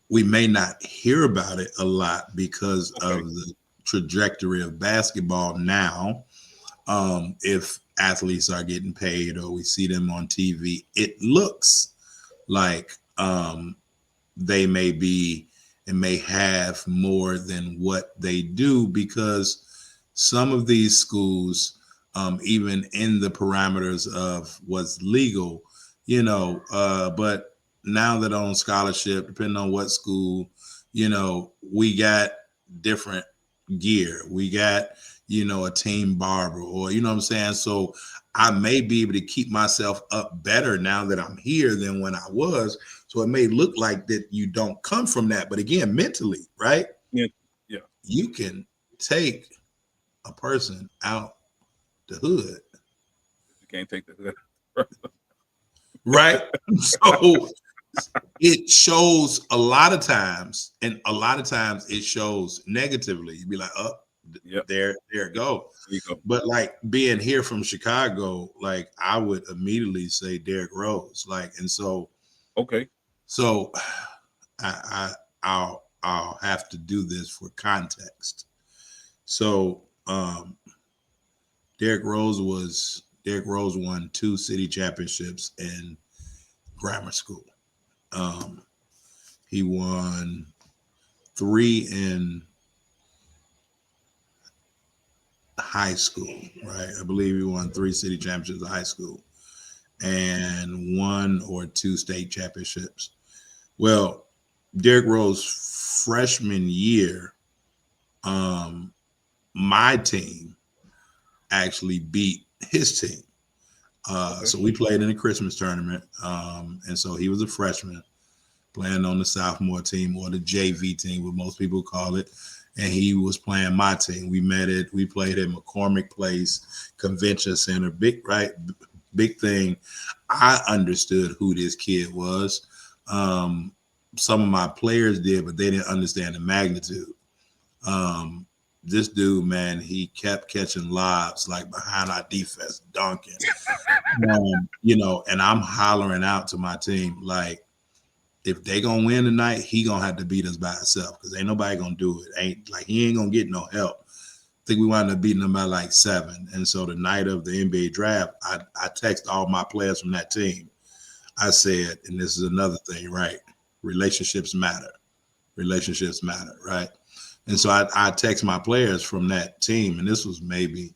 we may not hear about it a lot because of the trajectory of basketball now. If athletes are getting paid or we see them on TV, it looks like they may be and may have more than what they do, because some of these schools, even in the parameters of what's legal, but now that on scholarship, depending on what school, we got different gear. We got, a team barber, or, you know what I'm saying? So I may be able to keep myself up better now that I'm here than when I was. So it may look like that you don't come from that. But again, mentally, right? Yeah. You can take a person out the hood. You can't take the hood. Right? So it shows a lot of times, and a lot of times it shows negatively. You'd be like, oh, Yep. There it go. There you go. But like being here from Chicago, like I would immediately say Derrick Rose. Like, and Okay. so I I'll have to do this for context. So Derrick Rose won 2 city championships in grammar school. Um, he won 3 in high school, right? I believe he won 3 city championships in high school and 1 or 2 state championships. Well, Derrick Rose freshman year, um, my team actually beat his team. Okay. So we played in a Christmas tournament, and so he was a freshman playing on the sophomore team or the JV team, what most people call it, and he was playing my team. We played at McCormick Place Convention Center, big thing. I understood who this kid was. Some of my players did, but they didn't understand the magnitude. Um, this dude, man, he kept catching lobs like behind our defense, dunking. And I'm hollering out to my team like, if they gonna win tonight, he gonna have to beat us by himself because ain't nobody gonna do it. He ain't gonna get no help. I think we wound up beating them by like 7. And so the night of the NBA draft, I text all my players from that team. I said, and this is another thing, right? Relationships matter. Relationships matter, right? And so I text my players from that team, and this was maybe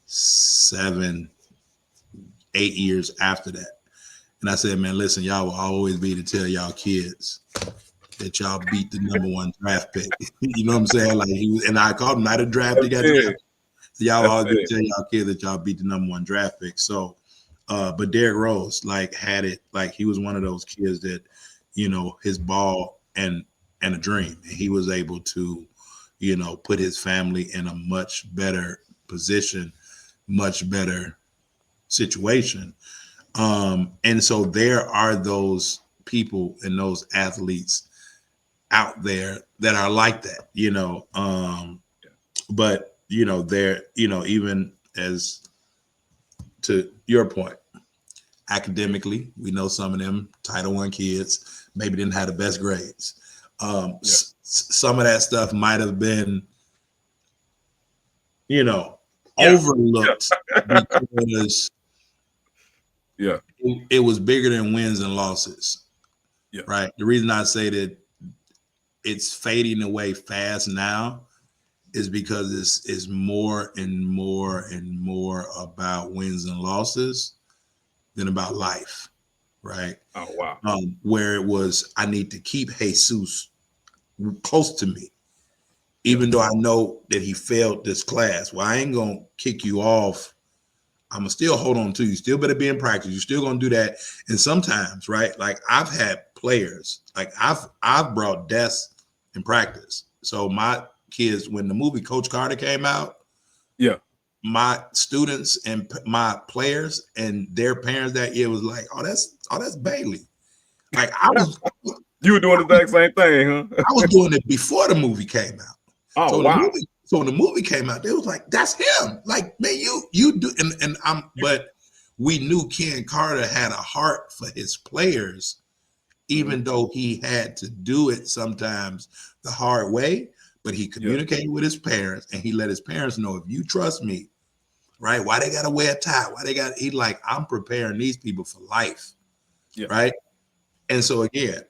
7, 8 years after that. And I said, man, listen, y'all will always be to tell y'all kids that y'all beat the #1 draft pick. You know what I'm saying? Like and I called him not a draft, he got drafted. So y'all will always be to tell y'all kids that y'all beat the #1 draft pick. So but Derrick Rose like had it, like he was one of those kids that, his ball and a dream. And he was able to, put his family in a much better position, much better situation. And so there are those people and those athletes out there that are like that, but they're, even as to your point, academically, we know some of them Title I kids maybe didn't have the best grades. Some of that stuff might have been, overlooked because it was bigger than wins and losses. Yeah. Right. The reason I say that it's fading away fast now is because it's more and more and more about wins and losses than about life. Right. Oh, wow. Where it was, I need to keep Jesus close to me, even though I know that he failed this class. Well, I ain't going to kick you off. I'm gonna still hold on to you. Still better be in practice. You're still gonna do that. And sometimes, right? Like I've had players, like I've brought deaths in practice. So my kids, when the movie Coach Carter came out, my students and my players and their parents that year was like, oh, that's Bailey. Like you were doing the exact same thing, huh? I was doing it before the movie came out. Oh, so wow. So when the movie came out, they was like, "That's him!" Like, man, you do, but we knew Ken Carter had a heart for his players, even though he had to do it sometimes the hard way. But he communicated with his parents, and he let his parents know, if you trust me, right? Why they got to wear a tie? He like, I'm preparing these people for life, right? And so again,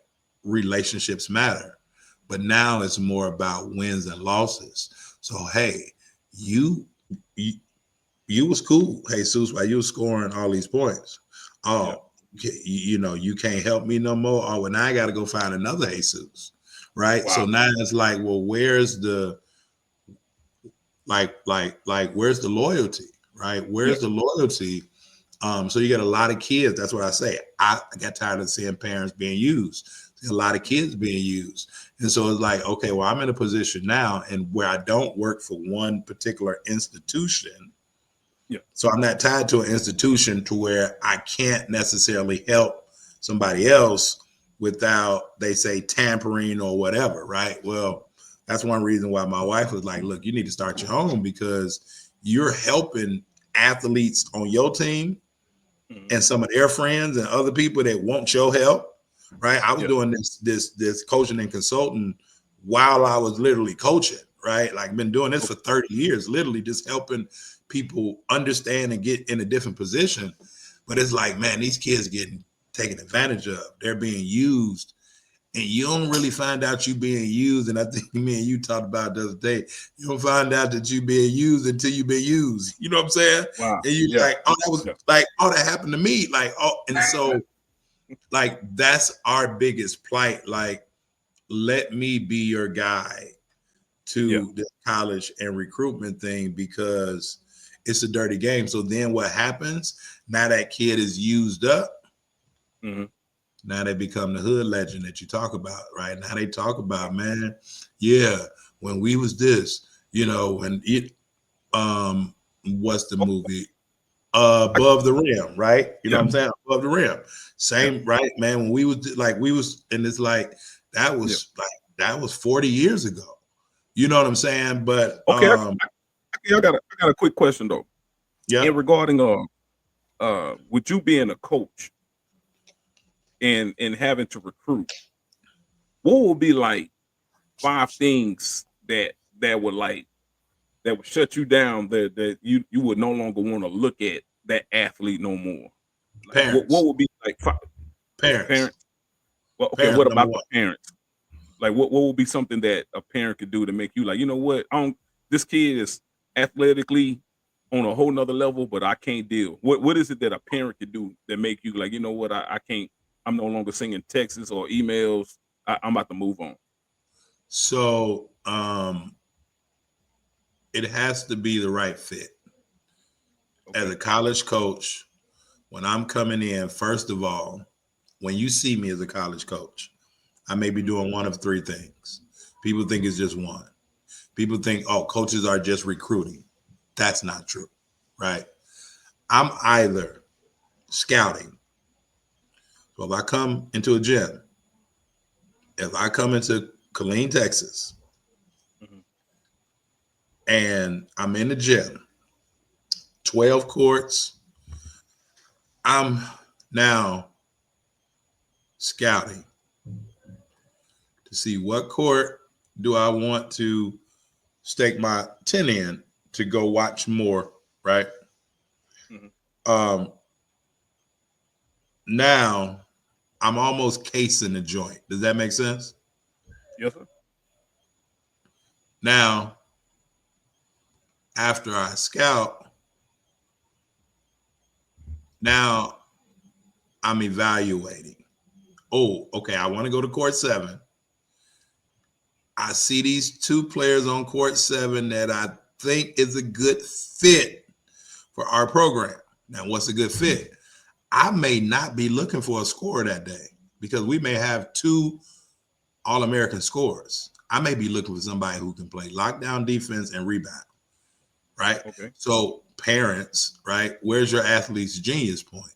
relationships matter, but now it's more about wins and losses. So, hey, you was cool, Jesus, while you was scoring all these points. Oh, you can't help me no more. Oh, well, now I got to go find another Jesus, right? Wow. So now it's like, well, where's the where's the loyalty, right? Where's the loyalty? So you get a lot of kids. That's what I say. I got tired of seeing parents being used. A lot of kids being used. And so it's like, okay, well, I'm in a position now and where I don't work for one particular institution. So I'm not tied to an institution to where I can't necessarily help somebody else without, they say, tampering or whatever, right? Well, That's one reason why my wife was like, look, you need to start your own because you're helping athletes on your team and some of their friends and other people that want your help. Right. I was doing this coaching and consulting while I was literally coaching, right? Like been doing this for 30 years, literally just helping people understand and get in a different position. But it's like, man, these kids getting taken advantage of. They're being used. And you don't really find out you being used. And I think me and you talked about the other day. You don't find out that you being used until you've been used. You know what I'm saying? Wow. And you like, oh, that was like, oh, that happened to me. Like, oh, and so like that's our biggest plight. Like, let me be your guy to this college and recruitment thing because it's a dirty game. So then what happens? Now that kid is used up. Now they become the hood legend that you talk about, right? Now they talk about, man, yeah, when we was this, you know, when it what's the movie? Above the Rim, right? You know what I'm saying? Above the Rim. Same, right, man. When we was and it's like that was like that was 40 years ago. You know what I'm saying? But okay, I got a quick question though. Yeah. In regarding with you being a coach and having to recruit, what would be like 5 things that would shut you down that you would no longer want to look at that athlete no more? Like, what would be like 5 parents? Well, okay, Parents, what about number the one. parents? Like what would be something that a parent could do to make you like, you know what, this kid is athletically on a whole nother level, but I can't deal. What is it that a parent could do that make you like, you know what, I can't, I'm no longer sending texts or emails. I'm about to move on. So it has to be the right fit. Okay. As a college coach, when I'm coming in, first of all, when you see me as a college coach, I may be doing one of 3 things. People think it's just one. People think, oh, coaches are just recruiting. That's not true, right? I'm either scouting. So if I come into a gym, if I come into Killeen, Texas, and I'm in the gym, 12 courts, I'm now scouting to see what court do I want to stake my 10 in to go watch more, right? Now I'm almost casing the joint. Does that make sense? Yes, sir. Now, after I scout, now I'm evaluating. Oh, okay, I want to go to court 7. I see these 2 players on court 7 that I think is a good fit for our program. Now, what's a good fit? I may not be looking for a scorer that day because we may have 2 All-American scorers. I may be looking for somebody who can play lockdown defense and rebound, right? Okay. So parents, right, where's your athlete's genius point?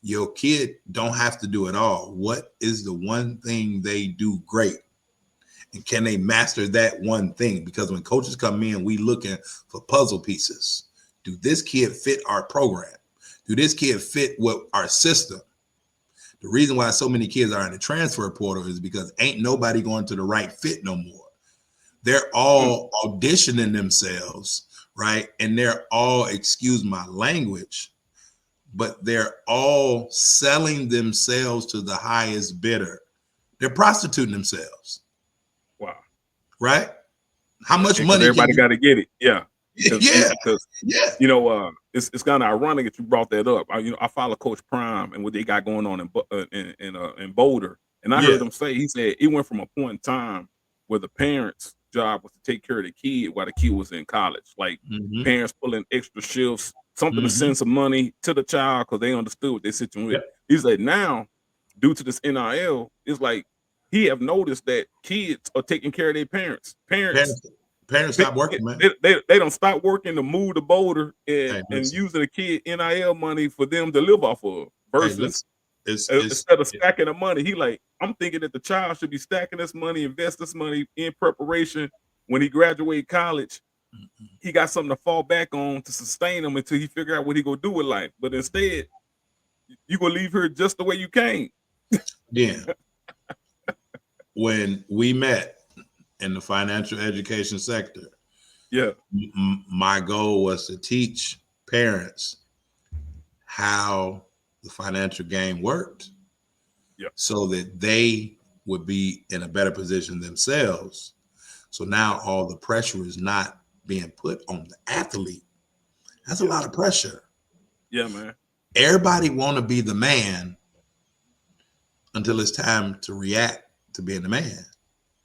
Your kid don't have to do it all. What is the one thing they do great? And can they master that one thing? Because when coaches come in, we looking for puzzle pieces. Do this kid fit our program? Do this kid fit with our system? The reason why so many kids are in the transfer portal is because ain't nobody going to the right fit no more. They're all auditioning themselves, right? And they're all, excuse my language, but they're all selling themselves to the highest bidder. They're prostituting themselves. Wow. Right? How much money? Everybody got to get it. Yeah. Because you know, it's kind of ironic that you brought that up. I follow Coach Prime and what they got going on in Boulder, and I heard him say, he said it went from a point in time where the parents' job was to take care of the kid while the kid was in college, like parents pulling extra shifts, something to send some money to the child because they understood what their situation was. He said now, due to this NIL, it's like he have noticed that kids are taking care of their parents. Parents stop working, man. They don't stop working to move to Boulder and using the kid NIL money for them to live off of versus instead of stacking the money. He like, I'm thinking that the child should be stacking this money, invest this money in preparation when he graduated college, he got something to fall back on to sustain him until he figure out what he gonna do with life. But instead, you gonna leave here just the way you came. Yeah. When we met in the financial education sector, Yeah. my goal was to teach parents how the financial game worked, Yeah. so that they would be in a better position themselves. So now all the pressure is not being put on the athlete. That's a lot of pressure. Yeah, man. Everybody want to be the man until it's time to react to being the man.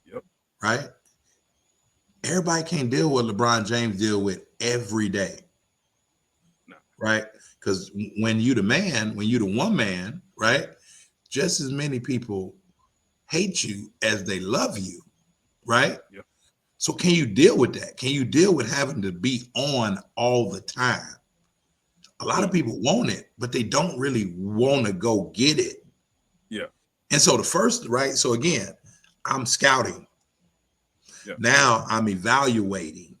Yep. Right? Everybody can't deal with LeBron James deal with every day. No. Right? Because when you the man, when you the one man, right? Just as many people hate you as they love you, right? Yep. So can you deal with that? Can you deal with having to be on all the time? A lot of people want it, but they don't really want to go get it. Yeah. And so the first, right? So again, I'm scouting. Yeah. Now I'm evaluating.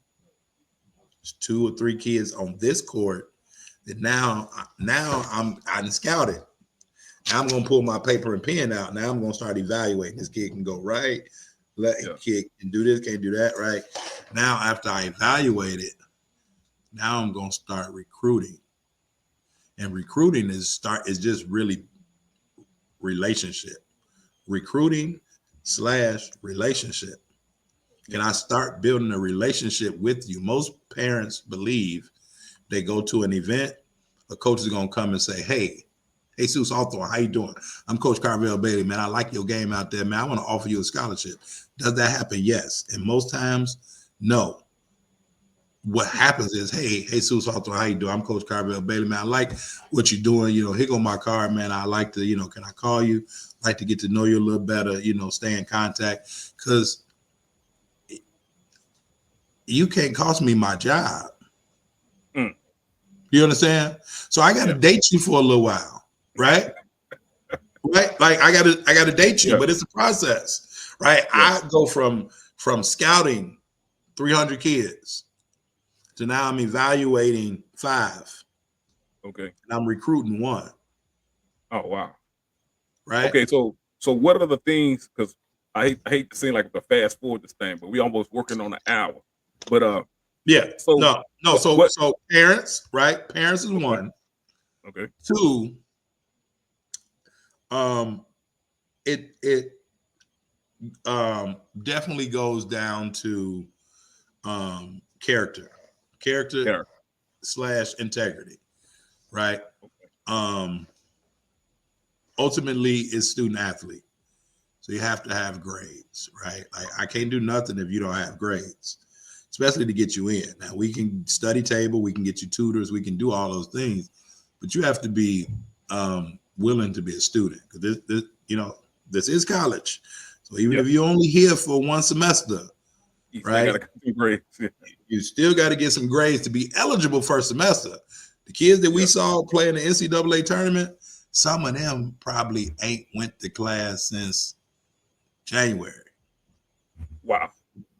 There's 2 or 3 kids on this court that now I'm scouted. Now I'm gonna pull my paper and pen out. Now I'm gonna start evaluating. This kid can go right, kid can do this, can't do that, right? Now after I evaluate it, now I'm gonna start recruiting. And recruiting is just really relationship. Recruiting / relationship. Can I start building a relationship with you? Most parents believe they go to an event, a coach is gonna come and say, hey, Jesus Hawthorne, how you doing? I'm Coach Karvell Bailey, man. I like your game out there, man. I want to offer you a scholarship. Does that happen? Yes. And most times, no. What happens is, hey, Jesus Hawthorne, how you doing? I'm Coach Karvell Bailey, man. I like what you're doing. Here go my card, man. I like to, can I call you? I like to get to know you a little better, stay in contact. Because you can't cost me my job. You understand? So I got to date you for a little while, right? Right? Like I gotta date you, but it's a process, right? I go from scouting 300 kids to now I'm evaluating 5. Okay. And I'm recruiting 1. Oh wow. Right. Okay, so what are the things? Because I hate to seem like the fast forward this thing, but we almost working on an hour. But yeah. So No. So parents, right? Parents is okay. 1. Okay. 2. It definitely goes down to character / integrity, right? Okay. Ultimately it's student athlete, so you have to have grades, right? Like I can't do nothing if you don't have grades, especially to get you in. Now we can study table, we can get you tutors, we can do all those things, but you have to be willing to be a student, because this is college. So even if you're only here for 1 semester, right? You still got to get some grades to be eligible for a semester. The kids that we saw play in the NCAA tournament, some of them probably ain't went to class since January. Wow.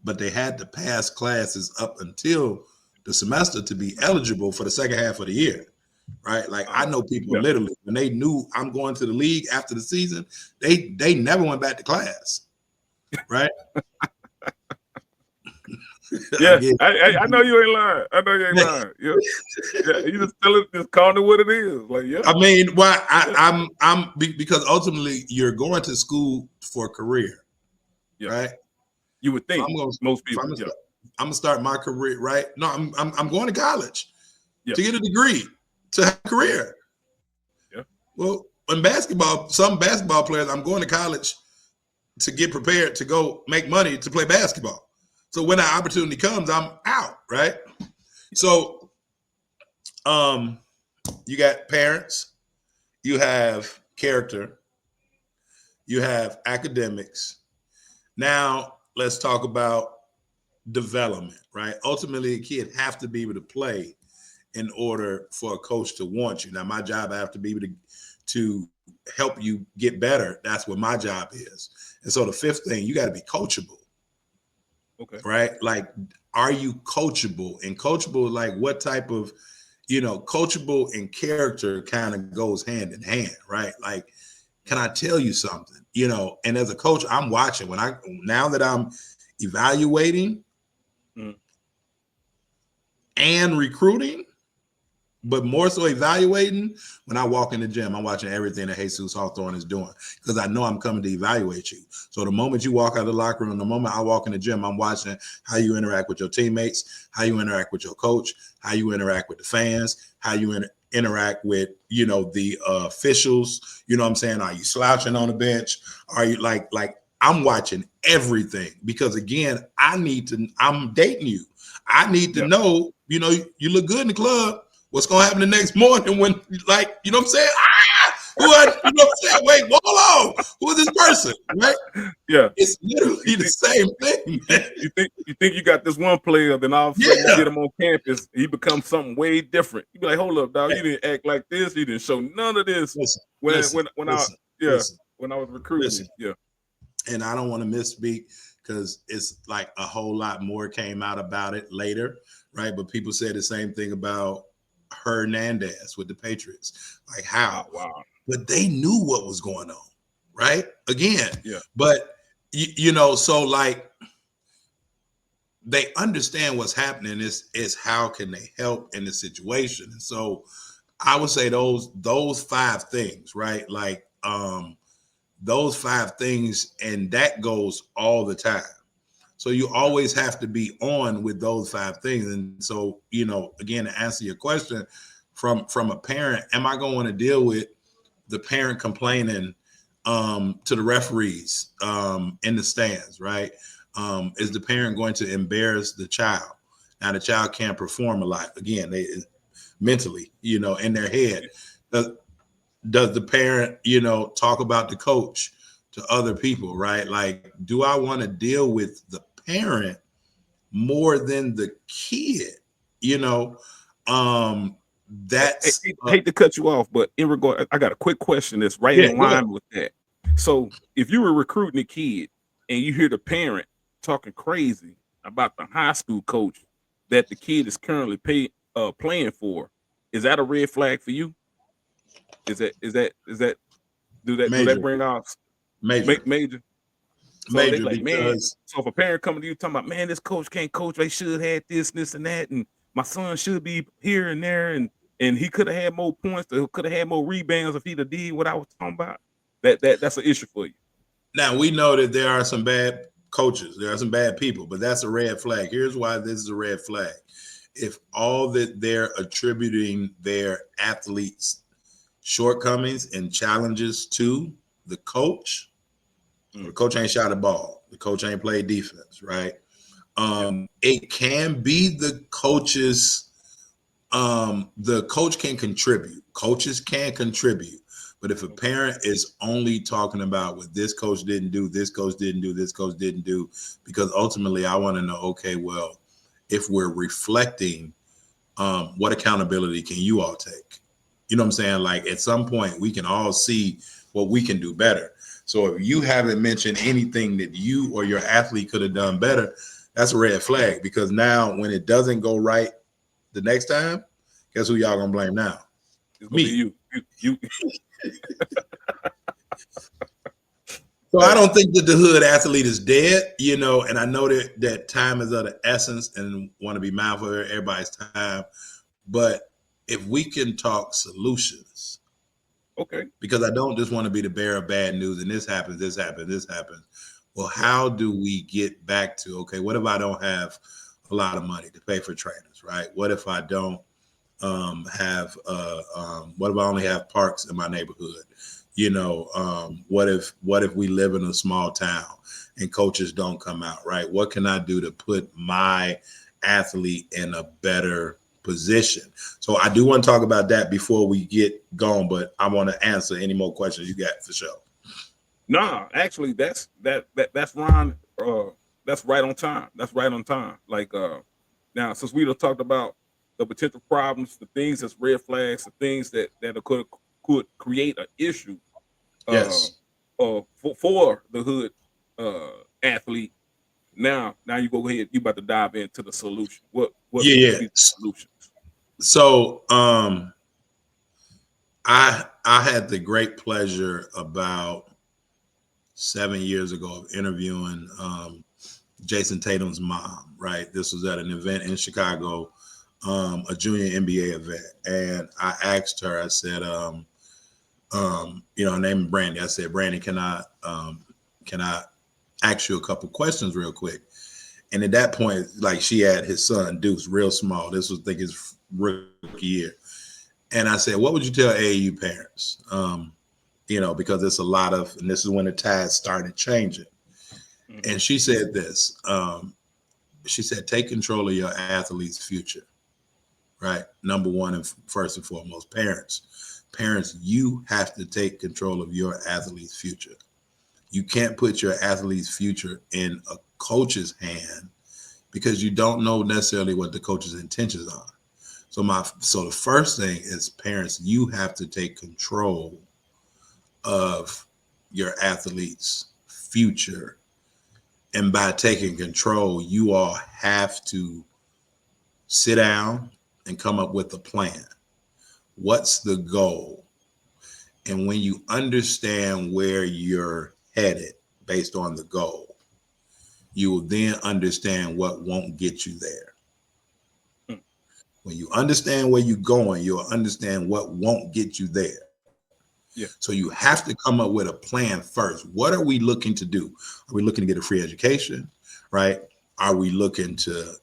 But they had to pass classes up until the semester to be eligible for the second half of the year. Right? Like I know people literally, when they knew I'm going to the league after the season, they never went back to class. Right? Yeah, I know you ain't lying. I know you ain't lying. Yeah, you just tell it, just call it what it is. Like, I mean, why I'm because ultimately you're going to school for a career, right? You would think most people. I'm gonna start my career, right? No, I'm going to college to get a degree to have a career. Yeah. Well, in basketball, some basketball players, I'm going to college to get prepared to go make money to play basketball. So when that opportunity comes, I'm out, right? So, you got parents, you have character, you have academics. Now let's talk about development, right? Ultimately, a kid have to be able to play in order for a coach to want you. Now, my job, I have to be able to help you get better. That's what my job is. And so the 5th thing, you got to be coachable. Okay. right? Like, are you coachable? And coachable, like what type of, coachable and character kind of goes hand in hand, right? Like, can I tell you something? And as a coach, I'm watching now that I'm evaluating Mm. and recruiting, but more so evaluating. When I walk in the gym, I'm watching everything that Jesus Hawthorne is doing because I know I'm coming to evaluate you. So the moment you walk out of the locker room, the moment I walk in the gym, I'm watching how you interact with your teammates, how you interact with your coach, how you interact with the fans, how you interact with, the officials. You know what I'm saying? Are you slouching on the bench? Are you like I'm watching everything because again, I'm dating you. I need to Yeah. know, you look good in the club. What's gonna happen the next morning when, like, you know what I'm saying? You know what I'm saying? Wait, hold on. Who is this person? Right? Yeah. It's literally the same thing, man. You think you got this one player, then all of a sudden you Yeah. get him on campus, he becomes something way different. You be like, hold up, dog, you didn't act like this, you didn't show none of this Listen, when listen, when I listen, yeah listen, when I was recruiting listen. you. Yeah. And I don't want to misspeak because it's like a whole lot more came out about it later, right? But people said the same thing about Hernandez with the Patriots. Like, Oh how? wow. But they knew what was going on, right? Again, Yeah. but so like they understand what's happening. Is how can they help in the situation? And so I would say those five things, right? Like those five things, and that goes all the time. So you always have to be on with those five things. And so, again, to answer your question, from a parent, am I going to deal with the parent complaining to the referees in the stands, right? Is the parent going to embarrass the child? Now the child can't perform a lot. Again, they mentally, in their head. Does the parent, talk about the coach to other people, right? Like, do I want to deal with the parent more than the kid? You know, um, that's Hate to cut you off, but in regard, I got a quick question that's right yeah, in go ahead. line with that. So, if you were recruiting a kid and you hear the parent talking crazy about the high school coach that the kid is currently playing for, is that a red flag for you? Is that do that Major, bring off major, major? So they major, like, man. because So if a parent coming to you talking about, man, this coach can't coach, they should have this, and that, and my son should be here and there, and he could have had more points, could have had more rebounds if he'd have did what I was talking about. That's an issue for you. now we know that there are some bad coaches, there are some bad people, but that's a red flag. Here's why this is a red flag. If all that they're attributing their athletes' shortcomings and challenges to the coach, the Mm, coach ain't shot a ball, the coach ain't played defense, right? yeah. It can be the coach can contribute. Coaches can contribute. But if a Okay. parent is only talking about what this coach didn't do, this coach didn't do, this coach didn't do, because ultimately I want to know, okay, well, if we're reflecting, what accountability can you all take? You know what I'm saying? Like at some point we can all see what we can do better. So if you haven't mentioned anything that you or your athlete could have done better, that's a red flag because now when it doesn't go right the next time, guess who y'all gonna blame now? It's gonna be Me. you. So I Hey, don't think that the hood athlete is dead, and I know that time is of the essence and want to be mindful of everybody's time. But if we can talk solutions, okay. because I don't just want to be the bearer of bad news and this happens, this happens, this happens. Well, Yeah. how do we get back to, okay, what if I don't have a lot of money to pay for trainers, right? What if I don't what if I only have parks in my neighborhood? What if we live in a small town and coaches don't come out, right? What can I do to put my athlete in a better position? So I do want to talk about that before we get going, but I want to answer any more questions you got for sure. Nah, actually, that's Ron. That's right on time. That's right on time. Like now, since we done talked about the potential problems, the things that's red flags, the things that could create an issue uh Yes. for the hood athlete. Now you go ahead. You about to dive into the solution. What Yeah, would yeah. be the solutions? So I had the great pleasure about 7 years ago of interviewing Jason Tatum's mom, right? This was at an event in Chicago, a junior NBA event. And I asked her, I said, her name is Brandy. I said, Brandy, can I ask you a couple questions real quick? And at that point, like she had his son Deuce, real small. This was, I think, his rookie year. And I said, what would you tell AAU parents? Because it's a lot of, and this is when the tide started changing. Hmm. And she said this. She said, take control of your athlete's future, right? Number one, and first and foremost, parents, you have to take control of your athlete's future. You can't put your athlete's future in a coach's hand because you don't know necessarily what the coach's intentions are. So the first thing is, parents, you have to take control of your athlete's future. And by taking control, you all have to sit down and come up with a plan. What's the goal? And when you understand where you're headed based on the goal, you will then understand what won't get you there. Mm. When you understand where you're going, you'll understand what won't get you there. Yeah. So you have to come up with a plan first. What are we looking to do? Are we looking to get a free education? Right? Are we looking to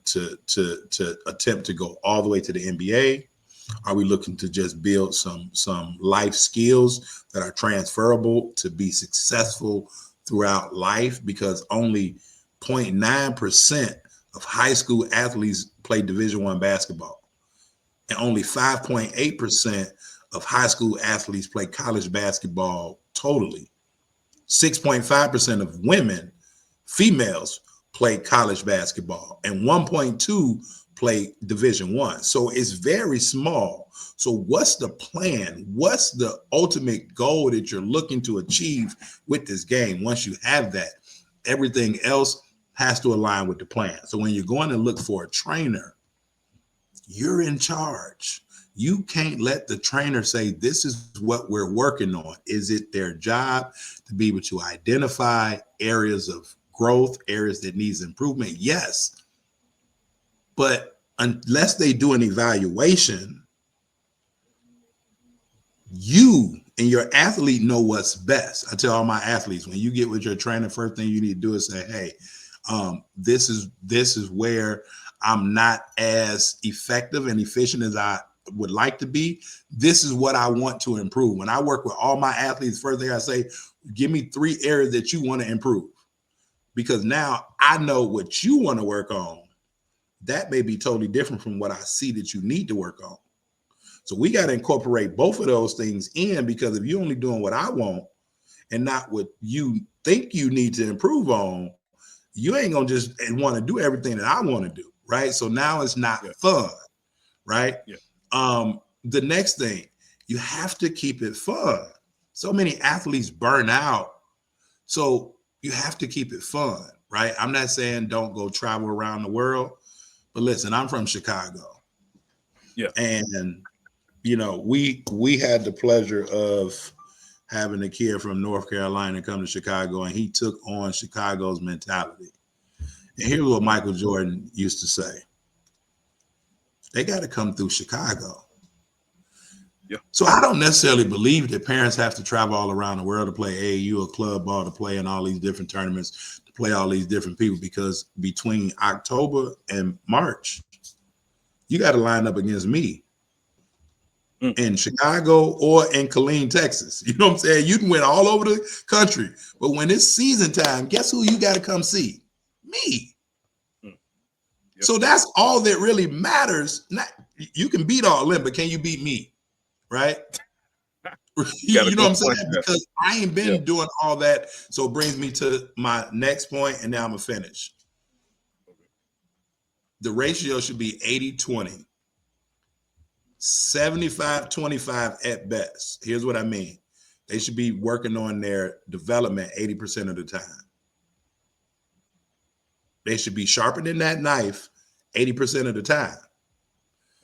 attempt to go all the way to the NBA? Are we looking to just build some life skills that are transferable to be successful throughout life? Because only 0.9% of high school athletes play Division I basketball, and only 5.8% of high school athletes play college basketball totally. 6.5% of women, females, play college basketball, and 1.2 play Division I. So it's very small. So what's the plan? What's the ultimate goal that you're looking to achieve with this game? Once you have that, everything else has to align with the plan. So when you're going to look for a trainer, you're in charge. You can't let the trainer say, this is what we're working on. Is it their job to be able to identify areas of growth, areas that needs improvement? Yes. But unless they do an evaluation, you and your athlete know what's best. I tell all my athletes, when you get with your trainer, first thing you need to do is say, hey, this is where I'm not as effective and efficient as I would like to be. This is what I want to improve. When I work with all my athletes, first thing I say, give me 3 areas that you want to improve. Because now I know what you want to work on. That may be totally different from what I see that you need to work on. So we got to incorporate both of those things in, because if you're only doing what I want and not what you think you need to improve on, you ain't gonna just want to do everything that I want to do, right? So now it's not Yeah. fun, right? Yeah. The next thing, you have to keep it fun. So many athletes burn out, so you have to keep it fun, right? I'm not saying don't go travel around the world, but listen, I'm from Chicago, Yeah. and we had the pleasure of having a kid from North Carolina come to Chicago, and he took on Chicago's mentality. And here's what Mm. Michael Jordan used to say: they got to come through Chicago. Yeah. So I don't necessarily believe that parents have to travel all around the world to play AAU or club ball, to play in all these different tournaments, to play all these different people, because between October and March, you got to line up against me Mm. in Chicago or in Killeen, Texas. You know what I'm saying? You can win all over the country, but when it's season time, guess who you got to come see? Me. Mm. Yeah. So that's all that really matters. Not, you can beat all them, but can you beat me? Right? You got to You know go what I'm punch saying? that. Because I ain't Yeah. been doing all that. So it brings me to my next point, and now I'm going to finish. Okay. The ratio should be 80-20, 75-25 at best. Here's what I mean. They should be working on their development 80% of the time. They should be sharpening that knife 80% of the time.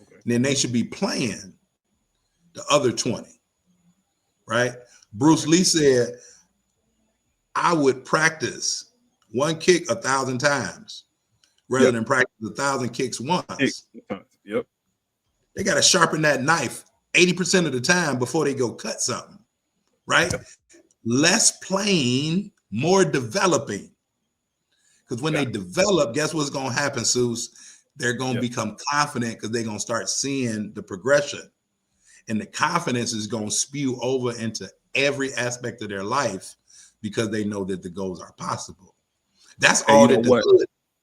Okay. And then they should be playing the other 20, right? Bruce Lee said, I would practice one kick 1,000 times rather than practice 1,000 kicks once. Yep. They got to sharpen that knife 80% of the time before they go cut something, right? Yep. Less playing, more developing. Because when they develop, guess what's going to happen, Seuss? They're going to become confident because they're going to start seeing the progression. And the confidence is going to spew over into every aspect of their life because they know that the goals are possible. That's all that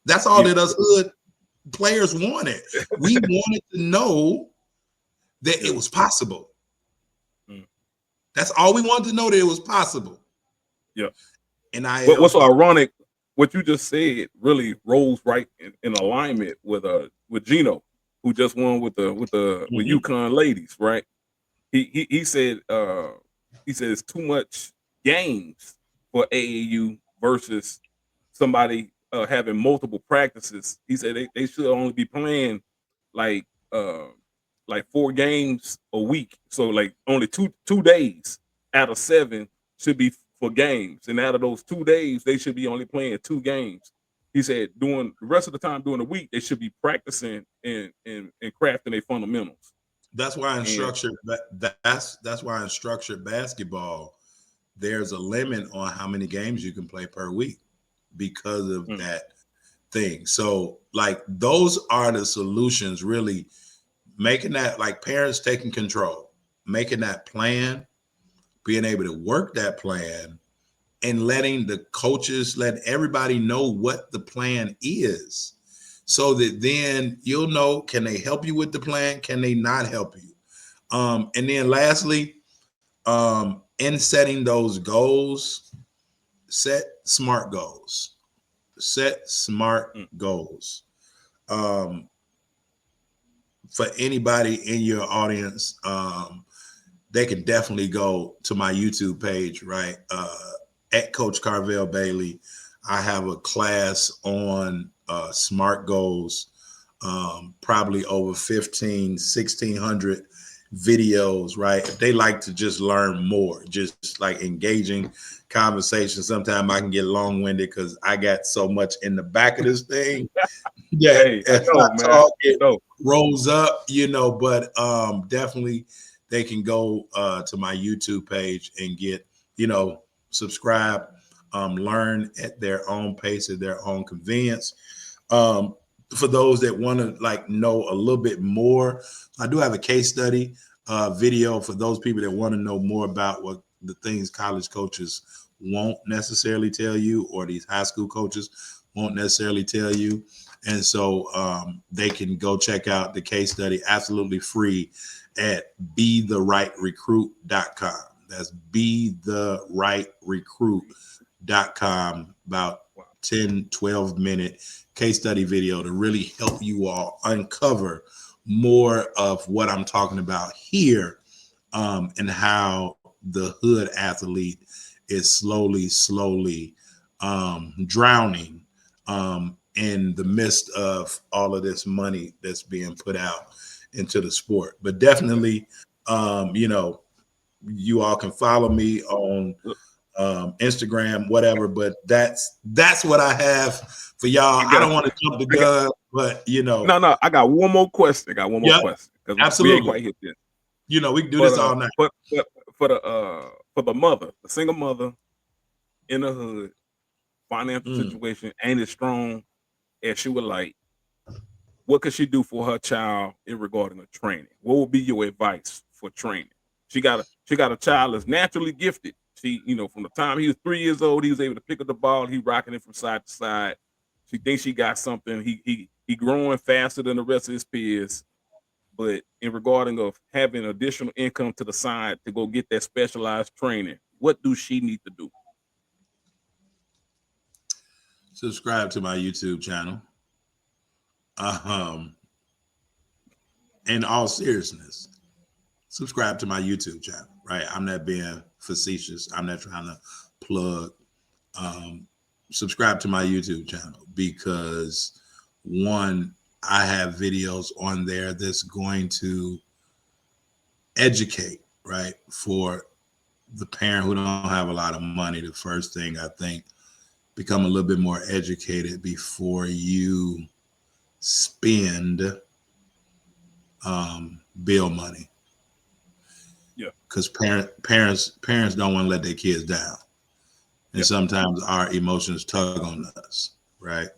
that us hood players wanted. We wanted to know that it was possible. That's all we wanted to know, that it was possible. Yeah. And what's so ironic, what you just said really rolls right in alignment with Gino, who just won with UConn ladies, right? He said it's too much games for AAU versus somebody having multiple practices. He said they should only be playing like 4 games a week. So like only two days out of 7 should be for games. And out of those 2 days, they should be only playing 2 games. He said during the rest of the time during the week, they should be practicing and crafting their fundamentals. That's why in structured that's why in structured basketball, there's a limit on how many games you can play per week because of that thing. So like those are the solutions, really making that, like parents taking control, making that plan, being able to work that plan, and letting the coaches, let everybody know what the plan is, so that then you'll know, can they help you with the plan? Can they not help you? And then lastly, in setting those goals, set smart goals. Set smart goals. For anybody in your audience, they can definitely go to my YouTube page, right? At Coach Karvell Bailey. I have a class on smart goals, probably over 1,600 videos, right? If they like to just learn more, just like engaging conversation. Sometimes I can get long-winded because I got so much in the back of this thing. Yeah, hey, if I talk, it rolls up, but definitely they can go to my YouTube page and get, subscribe, learn at their own pace, at their own convenience. For those that want to know a little bit more, I do have a case study video for those people that want to know more about what the things college coaches won't necessarily tell you, or these high school coaches won't necessarily tell you. And so they can go check out the case study absolutely free at BeTheRightRecruit.com. That's BeTheRightRecruit.com. About 10, 12-minute case study video to really help you all uncover more of what I'm talking about here, and how the hood athlete is slowly drowning in the midst of all of this money that's being put out into the sport. But definitely, you all can follow me on Instagram, whatever. But that's what I have for y'all. I don't want to jump the gun, but No, I got one more question. Because absolutely. We ain't quite hit this. We can do this all night. But for the mother, the single mother in the hood, financial situation ain't as strong as she would like, what could she do for her child in regarding to training? What would be your advice for training? She got a child that's naturally gifted. She, from the time he was 3 years old, he was able to pick up the ball. He rocking it from side to side. She thinks she got something. He growing faster than the rest of his peers. But in regarding of having additional income to the side to go get that specialized training, what do she need to do? Subscribe to my YouTube channel. In all seriousness, subscribe to my YouTube channel, right? I'm not being facetious. I'm not trying to plug. subscribe to my YouTube channel because one, I have videos on there that's going to educate, right? For the parent who don't have a lot of money, the first thing I think, become a little bit more educated before you spend bill money. Yeah. Because parents don't want to let their kids down. And Yeah. sometimes our emotions tug on us, right?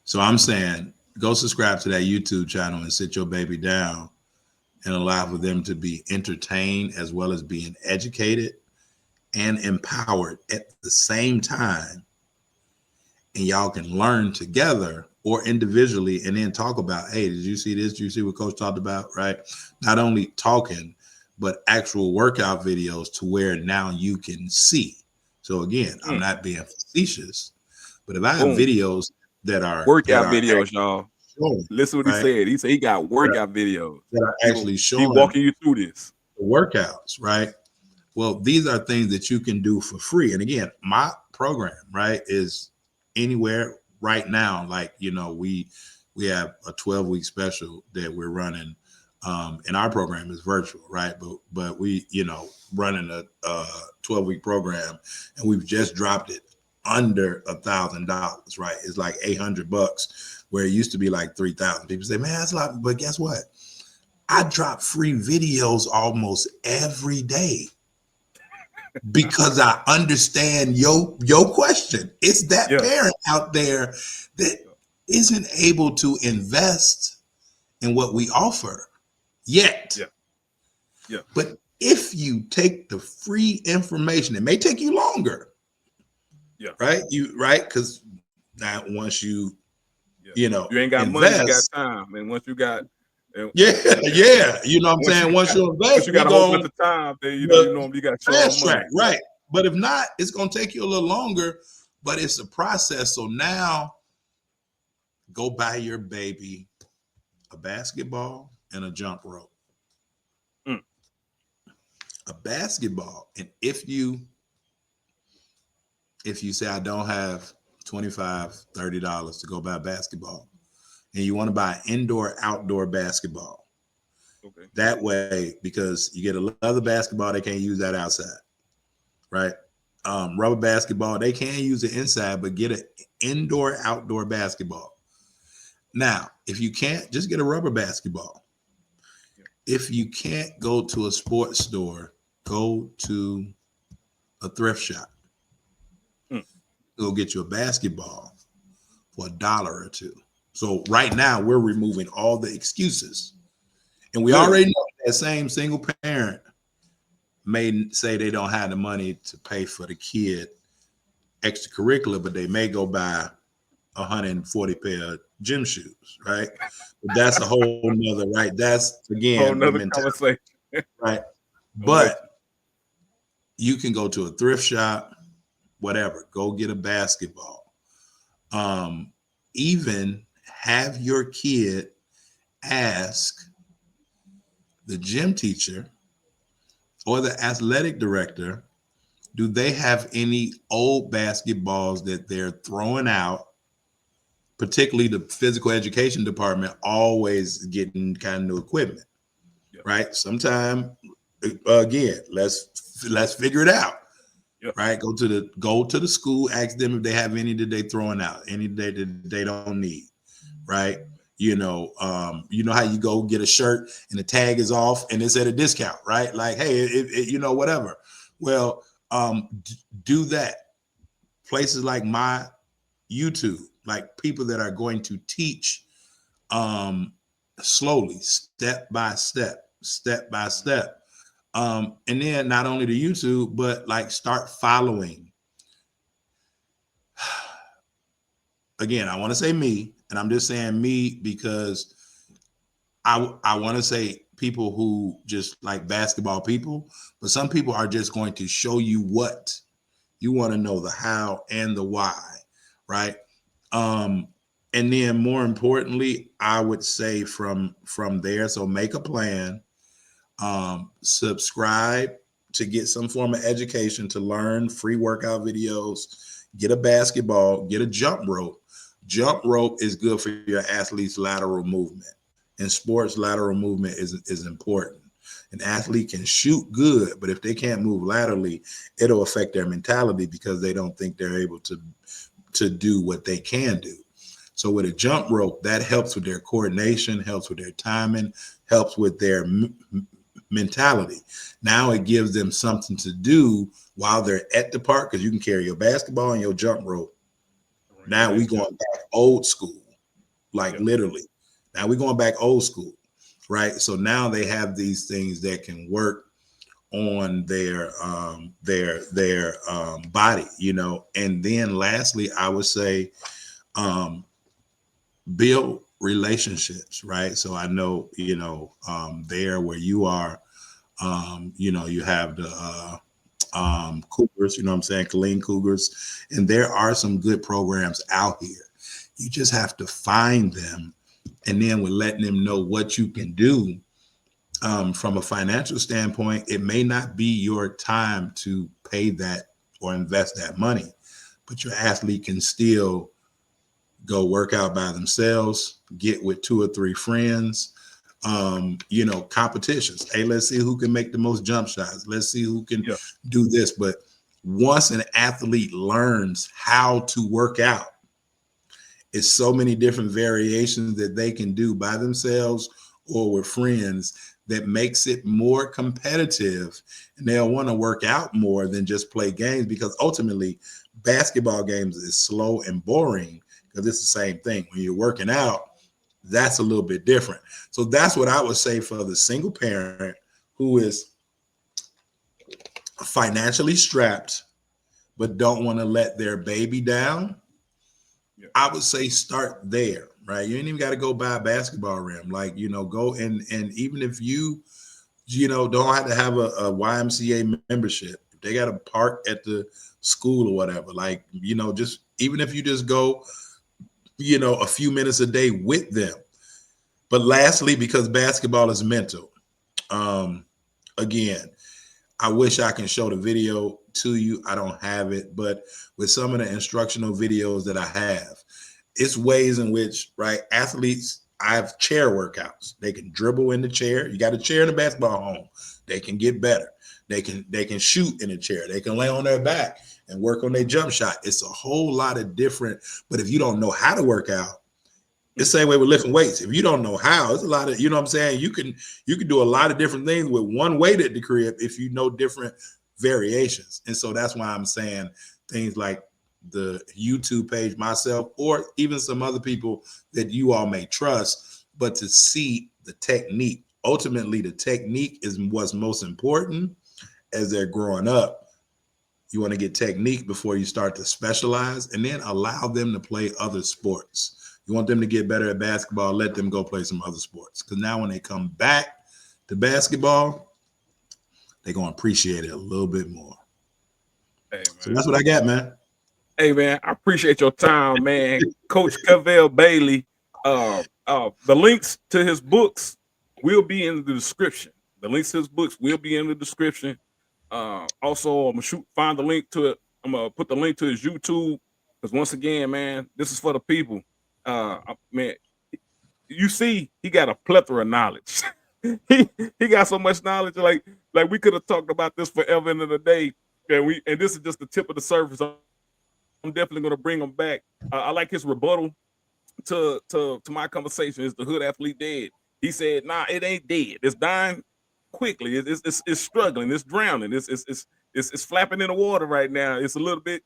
So I'm saying go subscribe to that YouTube channel and sit your baby down and allow for them to be entertained as well as being educated and empowered at the same time. And y'all can learn together or individually and then talk about, hey, did you see this? Did you see what Coach talked about? Right? Not only talking, but actual workout videos to where now you can see. So again, I'm not being facetious, but if I have Boom. videos that are Workout videos, y'all. showing, Listen what he right, said. He said he got workout videos. that are actually He showing walking you through this. the workouts, right? Well, these are things that you can do for free. And again, my program, right, is anywhere right now. Like, we have a 12-week special that we're running. And our program is virtual, right? But we, running a 12-week program, and we've just dropped it under $1,000, right? It's like $800, where it used to be like 3,000. People say, man, that's a lot. But guess what? I drop free videos almost every day because I understand your question. It's that Yeah. parent out there that isn't able to invest in what we offer yet. Yeah. Yeah. But if you take the free information, it may take you longer. Yeah. Right? Because now once you You ain't got money, you got invest. time. And once you got Yeah. You know what I'm saying? Once you once invest, you we got a whole go bunch of time, then you normally got to show fast them money. track, right? But if not, it's gonna take you a little longer, but it's a process. So now go buy your baby a basketball and a jump rope. Mm. A basketball. And if you say I don't have $25, $30 to go buy a basketball, and you want to buy indoor outdoor basketball, Okay. that way, because you get a leather basketball, they can't use that outside, right? Rubber basketball, they can use it inside, but get an indoor outdoor basketball. Now, if you can't, just get a rubber basketball. Yeah. If you can't go to a sports store, go to a thrift shop. Mm. Go get you a basketball for $1 or $2. So right now we're removing all the excuses. And we Good. already know that same single parent may say they don't have the money to pay for the kid extracurricular, but they may go buy 140 pair of gym shoes, right? But that's a whole nother, right? That's Whole again the nother mentality, conversation. right? I'm with But you can go to a thrift shop, whatever, go get a basketball. Even have your kid ask the gym teacher or the athletic director, do they have any old basketballs that they're throwing out? Particularly the physical education department always getting kind of new equipment, Yeah. right? Sometime again, let's figure it out. Yeah. Right? Go to the school, ask them if they have any that they throwing out, any that they don't need, right? You know how you go get a shirt and the tag is off and it's at a discount, right? Like, hey, whatever. Well, do that. Places like my YouTube, like people that are going to teach slowly, step by step. And then not only the YouTube, but like start following. Again, I want to say me, and I'm just saying me because I want to say people who just like basketball people, but some people are just going to show you what you want to know, the how and the why, right? And then more importantly, I would say from there, so make a plan, subscribe to get some form of education, to learn free workout videos, Get a basketball, get a jump rope. Jump rope is good for your athlete's lateral movement. In sports, lateral movement is important. An athlete can shoot good, but if they can't move laterally, it'll affect their mentality because they don't think they're able to do what they can do. So with a jump rope, that helps with their coordination, helps with their timing, helps with their mentality. Now it gives them something to do while they're at the park because you can carry your basketball and your jump rope. Now we going back old school, like literally. Now we're going back old school, right? So now they have these things that can work on their body, you know. And then lastly, I would say build relationships, right? So I know, you know, there where you are, you know, you have the Cougars, you know what I'm saying, Killeen Cougars, and there are some good programs out here. You just have to find them, and then we're letting them know what you can do. From a financial standpoint, it may not be your time to pay that or invest that money, but your athlete can still go work out by themselves, get with 2 or 3 friends, you know, competitions. Hey, let's see who can make the most jump shots. Let's see who can do this. But once an athlete learns how to work out, it's so many different variations that they can do by themselves or with friends that makes it more competitive, and they'll want to work out more than just play games, because ultimately basketball games is slow and boring because it's the same thing. When you're working out, that's a little bit different. So that's what I would say for the single parent who is financially strapped but don't want to let their baby down. I would say start there, right? You ain't even got to go buy a basketball rim. Like, you know, go and even if you know, don't have to have a YMCA membership. If they got a park at the school or whatever, like, you know, just even if you just go, you know, a few minutes a day with them. But lastly, because basketball is mental, again, I wish I can show the video to you. I don't have it, but with some of the instructional videos that I have, it's ways in which, right, athletes, I have chair workouts. They can dribble in the chair. You got a chair in the basketball home. They can get better. They can shoot in a chair. They can lay on their back and work on their jump shot. It's a whole lot of different, but if you don't know how to work out, it's the same way with lifting weights. If you don't know how, it's a lot of, you know what I'm saying? You can do a lot of different things with one weight at the crib if you know different variations. And so that's why I'm saying things like the YouTube page, myself, or even some other people that you all may trust, but to see the technique. Ultimately, the technique is what's most important as they're growing up. You want to get technique before you start to specialize, and then allow them to play other sports. You want them to get better at basketball, let them go play some other sports. Because now when they come back to basketball, they're going to appreciate it a little bit more. Hey, so that's what I got, man. Hey, man, I appreciate your time, man. Coach Karvell Bailey. The links to his books will be in the description. The links to his books will be in the description. Also, I'm gonna find the link to it. I'm gonna put the link to his YouTube, because once again, man, this is for the people. Man, you see, he got a plethora of knowledge. he got so much knowledge. Like we could have talked about this forever and in a day. And this is just the tip of the surface. I'm definitely gonna bring him back. I like his rebuttal to my conversation. Is the hood athlete dead? He said, "Nah, it ain't dead. It's dying quickly. It's struggling. It's drowning. It's flapping in the water right now. It's a little bit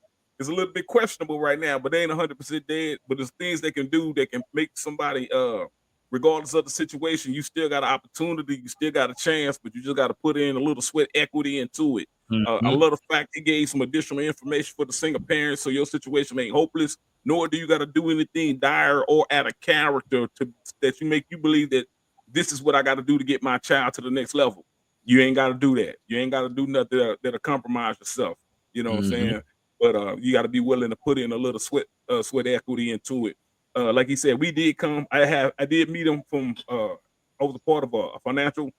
questionable right now, but they ain't 100% dead. But there's things they can do that can make somebody, regardless of the situation, you still got an opportunity. You still got a chance, but you just got to put in a little sweat equity into it. I love the fact he gave some additional information for the single parents, so your situation ain't hopeless. Nor do you got to do anything dire or out of character that you make you believe that this is what I got to do to get my child to the next level. You ain't got to do that. You ain't got to do nothing that'll compromise yourself. You know what I'm saying? But you got to be willing to put in a little sweat equity into it. Like he said, we did come. I did meet him from over the part of a financial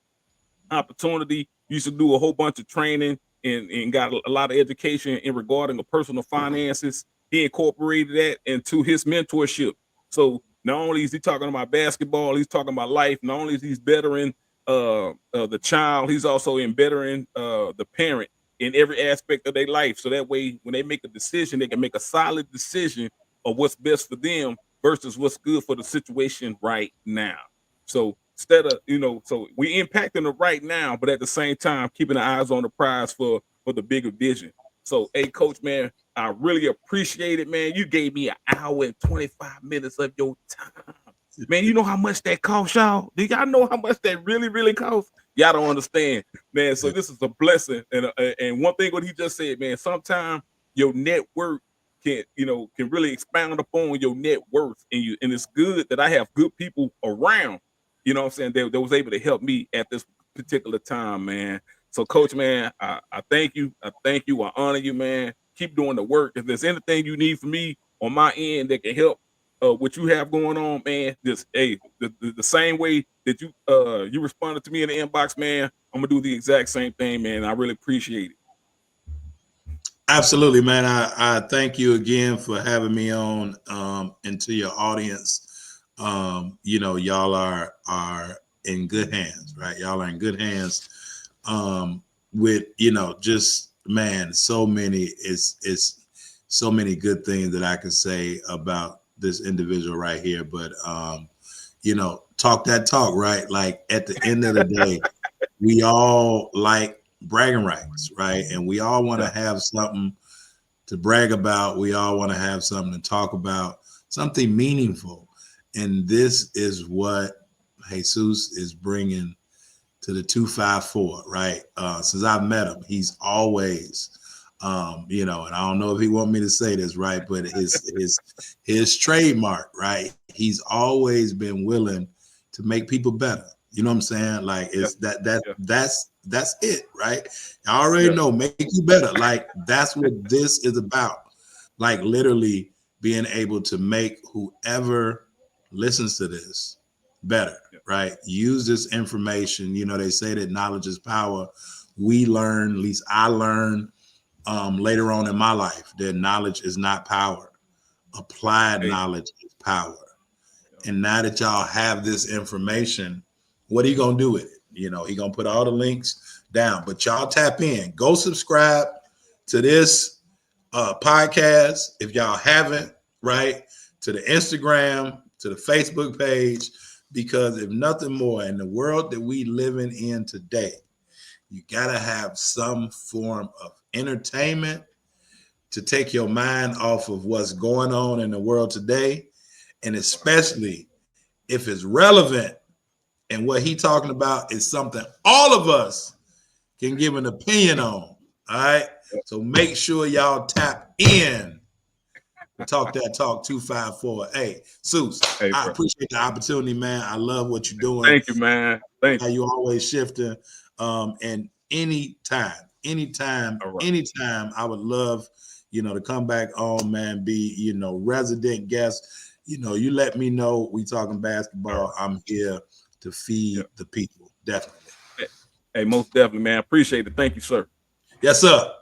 opportunity. Used to do a whole bunch of training and got a lot of education in regarding the personal finances. he incorporated that into his mentorship. So not only is he talking about basketball, he's talking about life. Not only is he bettering the child, he's also in bettering the parent in every aspect of their life. So that way, when they make a decision, they can make a solid decision of what's best for them versus what's good for the situation right now. So instead of, so we impacting the right now, but at the same time, keeping the eyes on the prize for the bigger vision. So, hey, coach, man, I really appreciate it, man. You gave me an hour and 25 minutes of your time. Man, you know how much that costs, y'all? Do y'all know how much that really, really costs? Y'all don't understand, man. So this is a blessing. And one thing what he just said, man, sometimes your network can really expound upon your net worth. And it's good that I have good people around, you know what I'm saying, that was able to help me at this particular time, man. So, coach, man, I thank you. I thank you. I honor you, man. Keep doing the work. If there's anything you need from me on my end that can help what you have going on, man, just the same way that you responded to me in the inbox, man, I'm gonna do the exact same thing, man. I really appreciate it. Absolutely, man. I thank you again for having me on, and to your audience. Y'all are in good hands, right? Y'all are in good hands. With just, man, so many it's so many good things that I can say about this individual right here. But talk that talk, right? Like at the end of the day, we all like bragging rights, right? And we all want to have something to brag about. We all want to have something to talk about, something meaningful. And this is what Jesus is bringing to the 254, right? Since I've met him, he's always, and I don't know if he want me to say this, right? But his trademark, right? He's always been willing to make people better. You know what I'm saying? Like it's that's it, right? I already know, make you better. Like that's what this is about. Like literally being able to make whoever listens to this better, right? Use this information. They say that knowledge is power. We learn, at least I learned later on in my life, that knowledge is not power. Applied knowledge is power. And now that y'all have this information, what are you gonna do with it? He gonna put all the links down, but y'all tap in. Go subscribe to this podcast if y'all haven't, right? To the Instagram, to the Facebook page, because if nothing more, in the world that we living in today, you gotta have some form of entertainment to take your mind off of what's going on in the world today, and especially if it's relevant and what he talking about is something all of us can give an opinion on. All right. So make sure y'all tap in. Talk that talk 254. Hey, Seuss, I appreciate the opportunity, man. I love what you're doing. Thank you, man. Thank you. You always shifting. And anytime, I would love, to come back on, man, be, resident guest. You let me know we talking basketball. I'm here to feed the people. Definitely. Hey, most definitely, man. Appreciate it. Thank you, sir. Yes, sir.